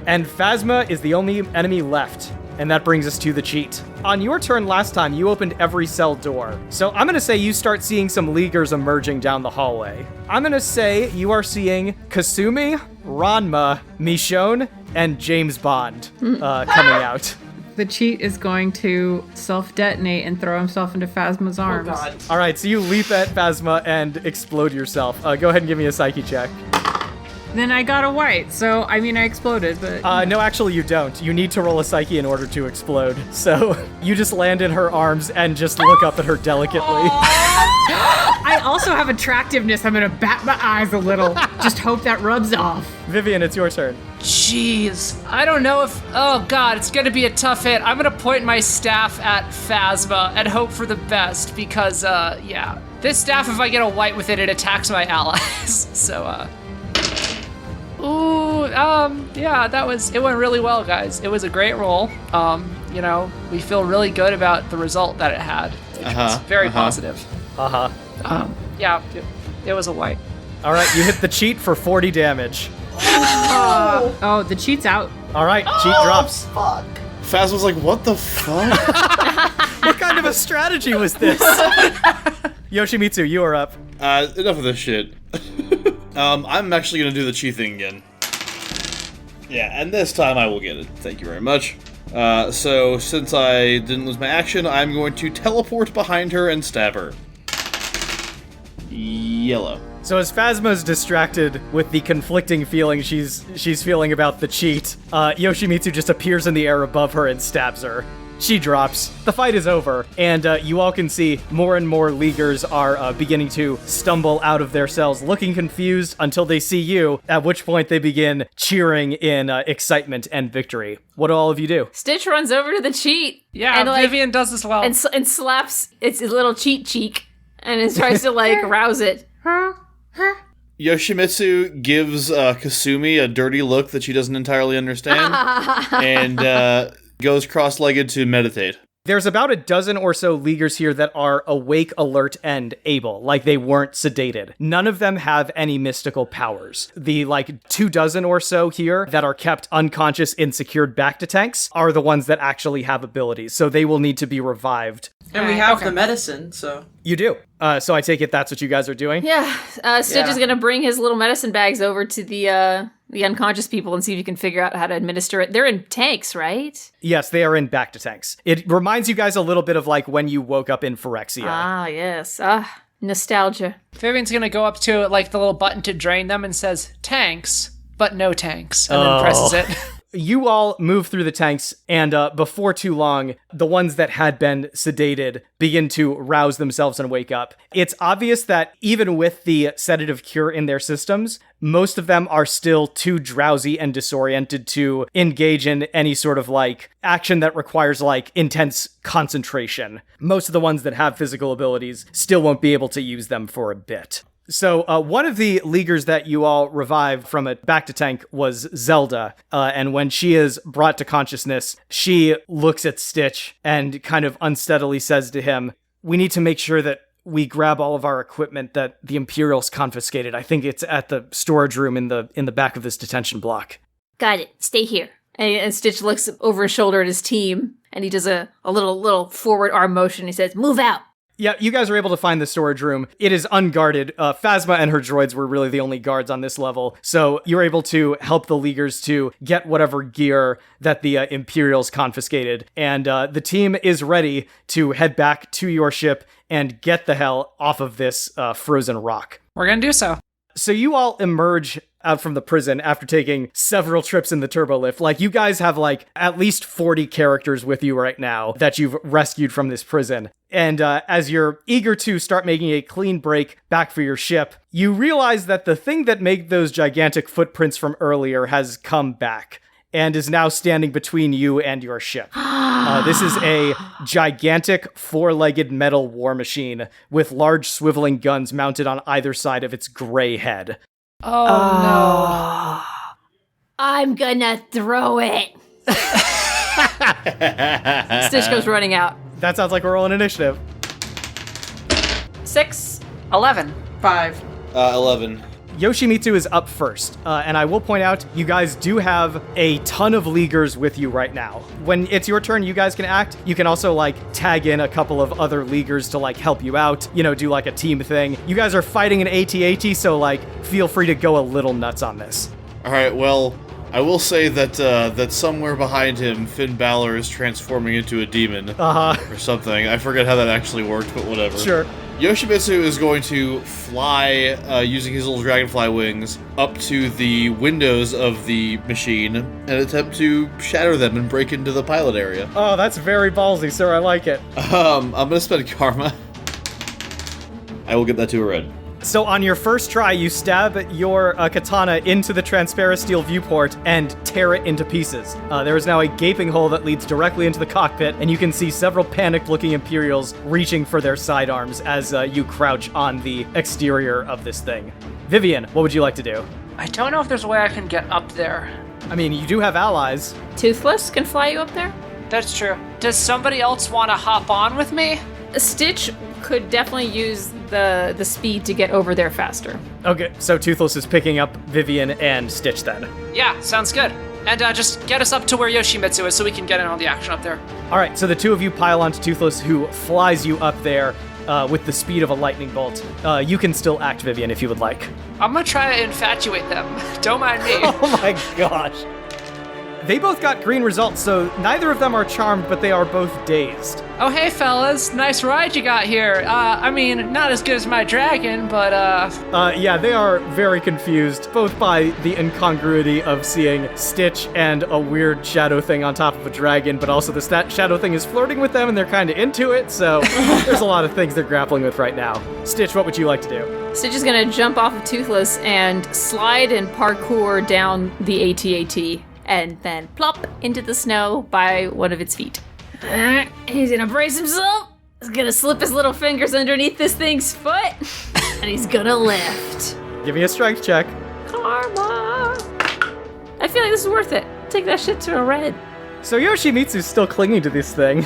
And Phasma is the only enemy left, and that brings us to the cheat. On your turn last time, you opened every cell door. So I'm going to say you start seeing some Leaguers emerging down the hallway. I'm going to say you are seeing Kasumi, Ranma, Michonne, and James Bond coming out. The cheat is going to self-detonate and throw himself into Phasma's arms. Oh god. All right, so you leap at Phasma and explode yourself. Go ahead and give me a psyche check. Then I got a white, so I mean I exploded, but... No, actually you don't. You need to roll a psyche in order to explode. So you just land in her arms and just look up at her delicately. I also have attractiveness. I'm gonna bat my eyes a little. Just hope that rubs off. Vivian, it's your turn. Jeez. I don't know if... Oh, God, it's going to be a tough hit. I'm going to point my staff at Phasma and hope for the best because, yeah. This staff, if I get a white with it, it attacks my allies. So, Ooh, yeah, it went really well, guys. It was a great roll. You know, we feel really good about the result that it had. Which was very positive. Yeah, it was a white. All right, you hit the cheat for 40 damage. Oh, the cheat's out. All right, cheat drops. Fuck. Phasma's was like, what the fuck? What kind of a strategy was this? Yoshimitsu, you are up. Enough of this shit. I'm actually gonna do the cheat thing again. Yeah, and this time I will get it. Thank you very much. So since I didn't lose my action, I'm going to teleport behind her and stab her. Yellow. So as Phasma's distracted with the conflicting feelings she's feeling about the cheat, Yoshimitsu just appears in the air above her and stabs her. She drops. The fight is over, and you all can see more and more Leaguers are beginning to stumble out of their cells, looking confused until they see you, at which point they begin cheering in excitement and victory. What do all of you do? Stitch runs over to the cheat. Yeah, and, like, Vivian does as well. And slaps its little cheat cheek and it tries to like rouse it. Yoshimitsu gives Kasumi a dirty look that she doesn't entirely understand, and goes cross-legged to meditate. There's about a dozen or so Leaguers here that are awake, alert, and able, like they weren't sedated. None of them have any mystical powers. The, 24 or so here that are kept unconscious and secured back to tanks are the ones that actually have abilities, so they will need to be revived. And we have the medicine, so... You do. So I take it that's what you guys are doing? Yeah. Stitch is gonna bring his little medicine bags over to the unconscious people and see if you can figure out how to administer it. They're in tanks, right? Yes, they are in back to tanks. It reminds you guys a little bit of like when you woke up in Phyrexia. Ah, yes. Nostalgia. Vivian's gonna go up to like the little button to drain them and says, tanks, but no tanks, and then presses it. You all move through the tanks, and before too long, the ones that had been sedated begin to rouse themselves and wake up. It's obvious that even with the sedative cure in their systems, most of them are still too drowsy and disoriented to engage in any sort of action that requires intense concentration. Most of the ones that have physical abilities still won't be able to use them for a bit. So one of the Leaguers that you all revived from a back to tank was Zelda, and when she is brought to consciousness, she looks at Stitch and kind of unsteadily says to him, "We need to make sure that we grab all of our equipment that the Imperials confiscated. I think it's at the storage room in the back of this detention block." Got it. Stay here. And Stitch looks over his shoulder at his team, and he does a little forward arm motion. He says, "Move out." Yeah, you guys are able to find the storage room. It is unguarded. Phasma and her droids were really the only guards on this level, so you're able to help the Leaguers to get whatever gear that the Imperials confiscated, and the team is ready to head back to your ship and get the hell off of this frozen rock. We're gonna do so. So you all emerge out from the prison after taking several trips in the turbo lift. Like, you guys have like at least 40 characters with you right now that you've rescued from this prison. And as you're eager to start making a clean break back for your ship, you realize that the thing that made those gigantic footprints from earlier has come back and is now standing between you and your ship. This is a gigantic four-legged metal war machine with large swiveling guns mounted on either side of its gray head. Oh, I'm gonna throw it. Stitch goes running out. That sounds like we're rolling initiative. 6. no. 11. 5. 11. Yoshimitsu is up first, and I will point out, you guys do have a ton of Leaguers with you right now. When it's your turn, you guys can act. You can also, like, tag in a couple of other Leaguers to, like, help you out, you know, do, like, a team thing. You guys are fighting an AT-AT, so, like, feel free to go a little nuts on this. All right, well, I will say that that somewhere behind him, Finn Balor is transforming into a demon or something. I forget how that actually worked, but whatever. Sure. Yoshimitsu is going to fly, using his little dragonfly wings, up to the windows of the machine and attempt to shatter them and break into the pilot area. Oh, that's very ballsy, sir. I like it. I'm gonna spend karma. I will get that to a red. So on your first try, you stab your katana into the transparent steel viewport and tear it into pieces. There is now a gaping hole that leads directly into the cockpit, and you can see several panicked-looking Imperials reaching for their sidearms as you crouch on the exterior of this thing. Vivian, what would you like to do? I don't know if there's a way I can get up there. I mean, you do have allies. Toothless can fly you up there. That's true. Does somebody else want to hop on with me? Stitch could definitely use the speed to get over there faster. Okay, so Toothless is picking up Vivian and Stitch then. Yeah, sounds good. And just get us up to where Yoshimitsu is so we can get in on the action up there. All right, so the two of you pile onto Toothless, who flies you up there with the speed of a lightning bolt. You can still act, Vivian, if you would like. I'm gonna try to infatuate them. Don't mind me. Oh my gosh. They both got green results, so neither of them are charmed, but they are both dazed. Oh, hey, fellas. Nice ride you got here. I mean, not as good as my dragon, but, Yeah, they are very confused, both by the incongruity of seeing Stitch and a weird shadow thing on top of a dragon, but also the shadow thing is flirting with them and they're kind of into it, so there's a lot of things they're grappling with right now. Stitch, what would you like to do? Stitch is gonna jump off of Toothless and slide and parkour down the AT-AT. And then plop into the snow by one of its feet. He's gonna brace himself. He's gonna slip his little fingers underneath this thing's foot. And he's gonna lift. Give me a strength check. Karma! I feel like this is worth it. Take that shit to a red. So Yoshimitsu's still clinging to this thing.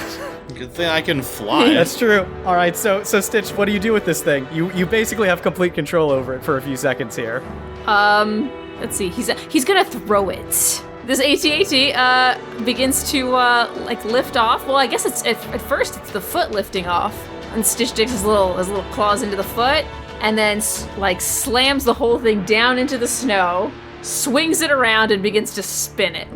Good thing I can fly. That's true. All right, so Stitch, what do you do with this thing? You basically have complete control over it for a few seconds here. Let's see. He's gonna throw it. This AT-AT begins to like lift off. Well, I guess it's at first it's the foot lifting off, and Stitch digs his little claws into the foot, and then like slams the whole thing down into the snow, swings it around, and begins to spin it.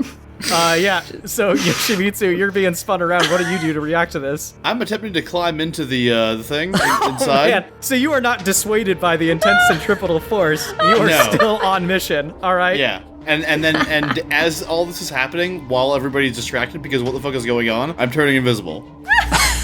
Yeah. So Yoshimitsu, you're being spun around. What do you do to react to this? I'm attempting to climb into the thing inside. Man, so you are not dissuaded by the intense centripetal force. You are No. still on mission. All right. Yeah. And then as all this is happening, while everybody's distracted because what the fuck is going on, I'm turning invisible.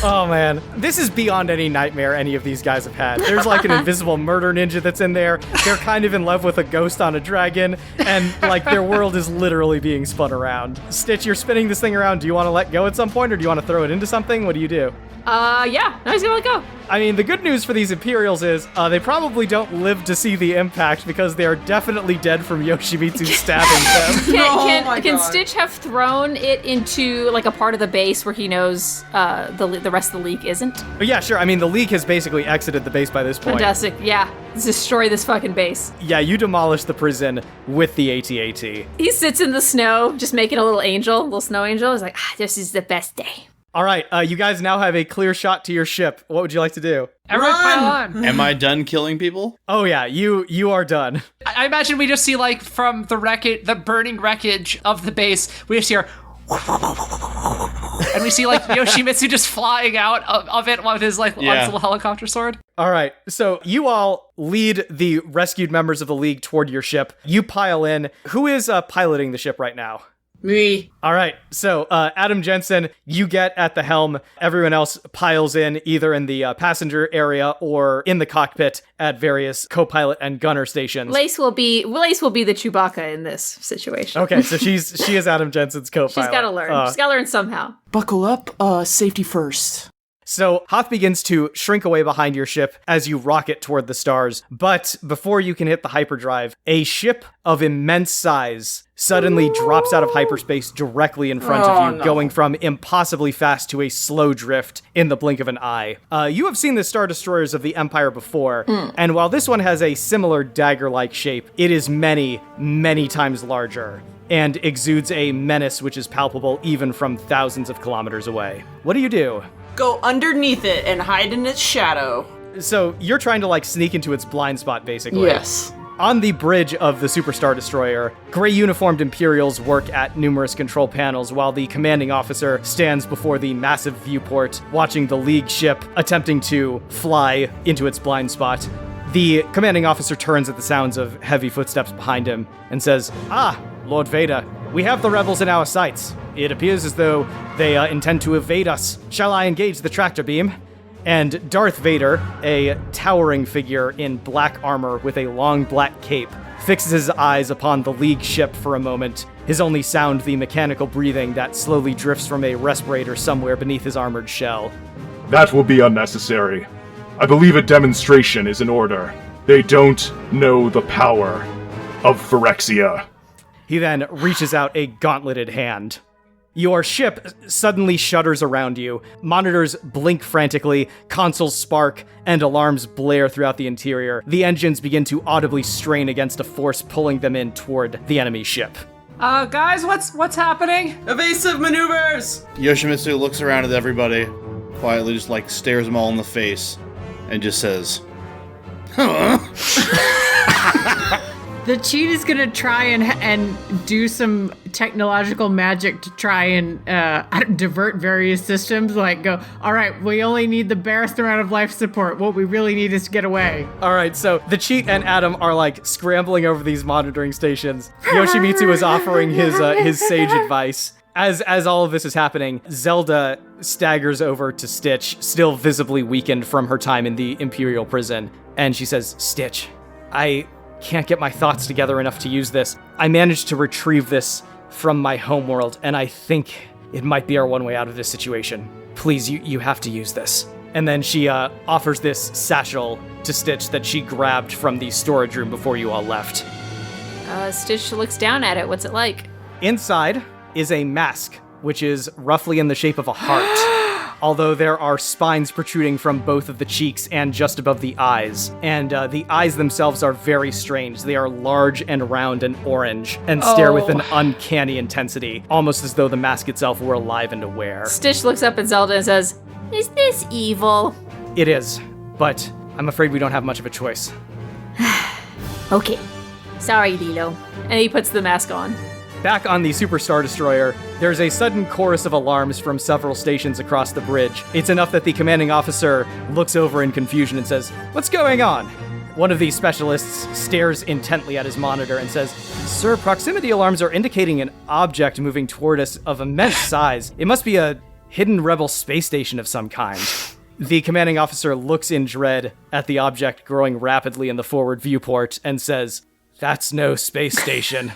Oh man, this is beyond any nightmare any of these guys have had. There's like an invisible murder ninja that's in there. They're kind of in love with a ghost on a dragon, and like their world is literally being spun around. Stitch, you're spinning this thing around. Do you want to let go at some point, or do you want to throw it into something? What do you do? Yeah. No, he's gonna let go. I mean, the good news for these Imperials is they probably don't live to see the impact because they are definitely dead from Yoshimitsu stabbing them. Can God. Stitch have thrown it into like a part of the base where he knows the rest of the League isn't? But yeah, sure. I mean, the League has basically exited the base by this point. Fantastic. Yeah. Let's destroy this fucking base. Yeah, you demolish the prison with the AT-AT. He sits in the snow, just making a little angel, a little snow angel. He's like, this is the best day. All right, you guys now have a clear shot to your ship. What would you like to do? Everyone pile on. Am I done killing people? Oh yeah, you are done. I imagine we just see, like, from the burning wreckage of the base, we just hear... and we see, like, Yoshimitsu just flying out of it with his, like, on his little helicopter sword. All right, so you all lead the rescued members of the League toward your ship. You pile in. Who is piloting the ship right now? Me. All right, so Adam Jensen, you get at the helm. Everyone else piles in either in the passenger area or in the cockpit at various co-pilot and gunner stations. Lace will be the Chewbacca in this situation. Okay, so she is Adam Jensen's co-pilot. She's got to learn. She's got to learn somehow. Buckle up, safety first. So Hoth begins to shrink away behind your ship as you rocket toward the stars, but before you can hit the hyperdrive, a ship of immense size suddenly drops out of hyperspace directly in front of you, going from impossibly fast to a slow drift in the blink of an eye. You have seen the Star Destroyers of the Empire before, and while this one has a similar dagger-like shape, it is many, many times larger and exudes a menace which is palpable even from thousands of kilometers away. What do you do? Go underneath it and hide in its shadow. So you're trying to, like, sneak into its blind spot, basically. Yes. On the bridge of the Super Star Destroyer, gray uniformed Imperials work at numerous control panels while the commanding officer stands before the massive viewport, watching the League ship attempting to fly into its blind spot. The commanding officer turns at the sounds of heavy footsteps behind him and says, "Ah, Lord Vader, we have the rebels in our sights. It appears as though they intend to evade us. Shall I engage the tractor beam?" And Darth Vader, a towering figure in black armor with a long black cape, fixes his eyes upon the League ship for a moment, his only sound the mechanical breathing that slowly drifts from a respirator somewhere beneath his armored shell. That will be unnecessary. I believe a demonstration is in order. They don't know the power of Phyrexia. He then reaches out a gauntleted hand. Your ship suddenly shudders around you. Monitors blink frantically, consoles spark, and alarms blare throughout the interior. The engines begin to audibly strain against a force pulling them in toward the enemy ship. Guys, what's happening? Evasive maneuvers! Yoshimitsu looks around at everybody, quietly just, like, stares them all in the face, and just says, "Huh?" The cheat is gonna try and do some technological magic to try and divert various systems. Like, go, all right, we only need the barest amount of life support. What we really need is to get away. All right, so the cheat and Adam are, like, scrambling over these monitoring stations. Yoshimitsu is offering his sage advice. As all of this is happening, Zelda staggers over to Stitch, still visibly weakened from her time in the Imperial prison, and she says, "Stitch, I can't get my thoughts together enough to use this. I managed to retrieve this from my homeworld, and I think it might be our one way out of this situation. Please, you have to use this." And then she offers this satchel to Stitch that she grabbed from the storage room before you all left. Stitch looks down at it. What's it like? Inside is a mask, which is roughly in the shape of a heart, although there are spines protruding from both of the cheeks and just above the eyes. And the eyes themselves are very strange. They are large and round and orange and stare with an uncanny intensity, almost as though the mask itself were alive and aware. Stitch looks up at Zelda and says, "Is this evil?" It is, but I'm afraid we don't have much of a choice. Okay. Sorry, Lilo. And he puts the mask on. Back on the Super Star Destroyer, there's a sudden chorus of alarms from several stations across the bridge. It's enough that the commanding officer looks over in confusion and says, "What's going on?" One of these specialists stares intently at his monitor and says, "Sir, proximity alarms are indicating an object moving toward us of immense size. It must be a hidden rebel space station of some kind." The commanding officer looks in dread at the object growing rapidly in the forward viewport and says, "That's no space station."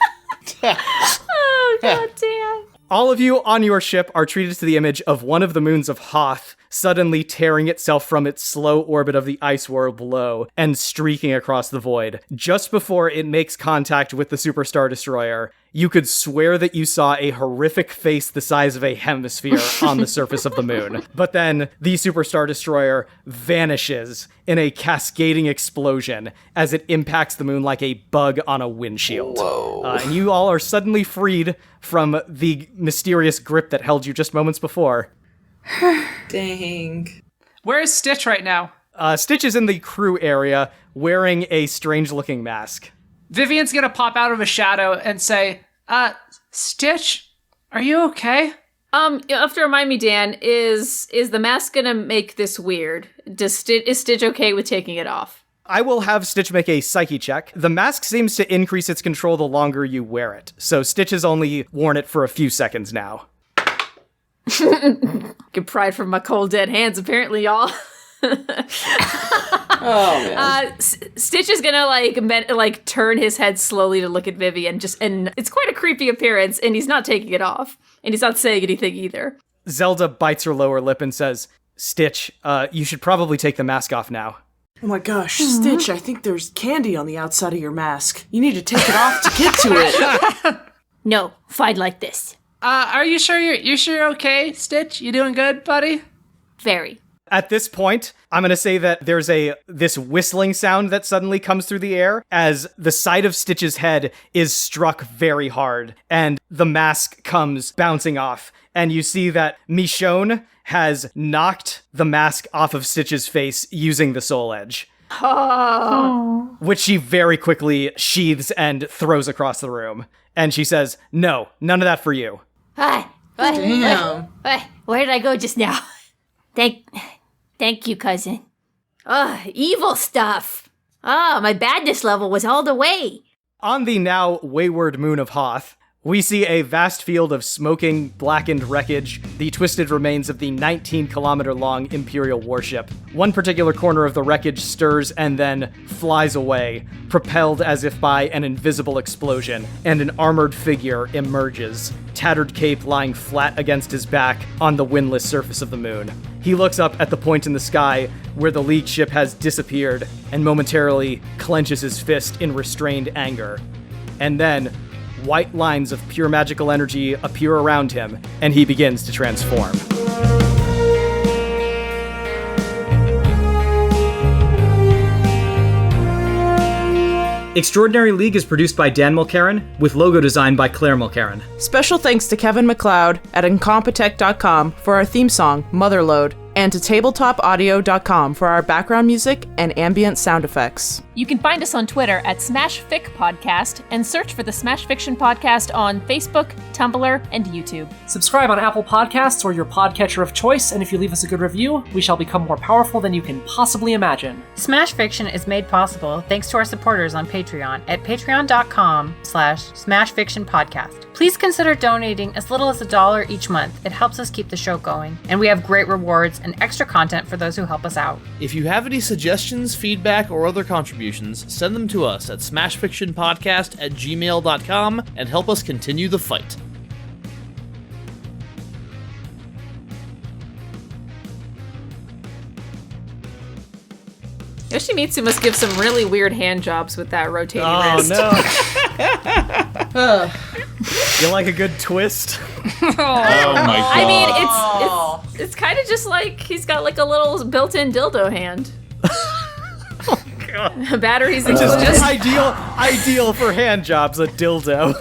Oh, goddamn. All of you on your ship are treated to the image of one of the moons of Hoth suddenly tearing itself from its slow orbit of the ice world below and streaking across the void. Just before it makes contact with the Super Star Destroyer, you could swear that you saw a horrific face the size of a hemisphere on the surface of the moon. But then the Super Star Destroyer vanishes in a cascading explosion as it impacts the moon like a bug on a windshield. And you all are suddenly freed from the mysterious grip that held you just moments before. Dang. Where is Stitch right now? Stitch is in the crew area wearing a strange-looking mask. Vivian's gonna pop out of a shadow and say, Stitch, are you okay? You have to remind me, Dan, is the mask gonna make this weird? Is Stitch okay with taking it off? I will have Stitch make a psyche check. The mask seems to increase its control the longer you wear it, so Stitch has only worn it for a few seconds now. Get pride from my cold dead hands, apparently, y'all. Oh, man. Stitch is gonna turn his head slowly to look at Vivian, and it's quite a creepy appearance, and he's not taking it off, and he's not saying anything either. Zelda bites her lower lip and says, Stitch, you should probably take the mask off now. Oh my gosh, Stitch, I think there's candy on the outside of your mask. You need to take it off to get to it. No, fight like this. Are you sure you're okay, Stitch? You doing good, buddy? Very. At this point, I'm going to say that there's this whistling sound that suddenly comes through the air as the side of Stitch's head is struck very hard, and the mask comes bouncing off. And you see that Michonne has knocked the mask off of Stitch's face using the Soul Edge. Oh. Which she very quickly sheathes and throws across the room. And she says, no, none of that for you. Hi. Damn. Where did I go just now? Thank you, cousin. Evil stuff. My badness level was all the way. On the now wayward moon of Hoth, we see a vast field of smoking, blackened wreckage, the twisted remains of the 19-kilometer-long Imperial warship. One particular corner of the wreckage stirs and then flies away, propelled as if by an invisible explosion, and an armored figure emerges, tattered cape lying flat against his back on the windless surface of the moon. He looks up at the point in the sky where the League ship has disappeared and momentarily clenches his fist in restrained anger. And then, white lines of pure magical energy appear around him, and he begins to transform. Extraordinary League is produced by Dan Mulkerin, with logo design by Claire Mulkerin. Special thanks to Kevin MacLeod at Incompetech.com for our theme song, Motherload, and to TabletopAudio.com for our background music and ambient sound effects. You can find us on Twitter at SmashFic Podcast and search for the Smash Fiction Podcast on Facebook, Tumblr, and YouTube. Subscribe on Apple Podcasts or your podcatcher of choice, and if you leave us a good review, we shall become more powerful than you can possibly imagine. Smash Fiction is made possible thanks to our supporters on Patreon at patreon.com/smashfictionpodcast. Please consider donating as little as $1 each month. It helps us keep the show going, and we have great rewards and extra content for those who help us out. If you have any suggestions, feedback, or other contributions, send them to us at smashfictionpodcast@gmail.com and help us continue the fight. Yoshimitsu must give some really weird hand jobs with that rotating wrist. No. You like a good twist? Oh my god. I mean, it's kind of just like he's got like a little built-in dildo hand. Batteries included. Just ideal for hand jobs, a dildo.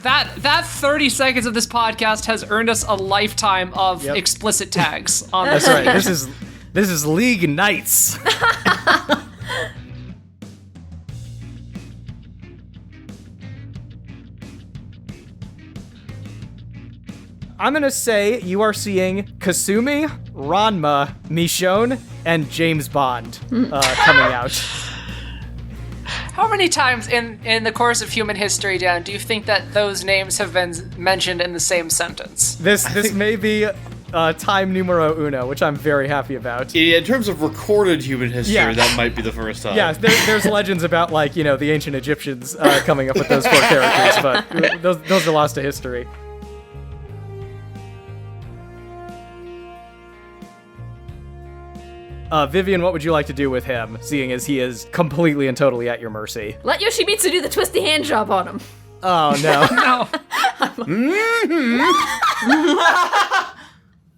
That 30 seconds of this podcast has earned us a lifetime of explicit tags on That's right. This is League Nights. I'm gonna say you are seeing Kasumi, Ranma, Michonne, and James Bond coming out. How many times in the course of human history, Dan, do you think that those names have been mentioned in the same sentence? This may be time numero uno, which I'm very happy about. Yeah, in terms of recorded human history, Yeah. that might be the first time. Yeah, there's legends about, like, the ancient Egyptians coming up with those 4 characters, but those are lost to history. Vivian, what would you like to do with him, seeing as he is completely and totally at your mercy? Let Yoshimitsu do the twisty hand job on him. Oh, no. No.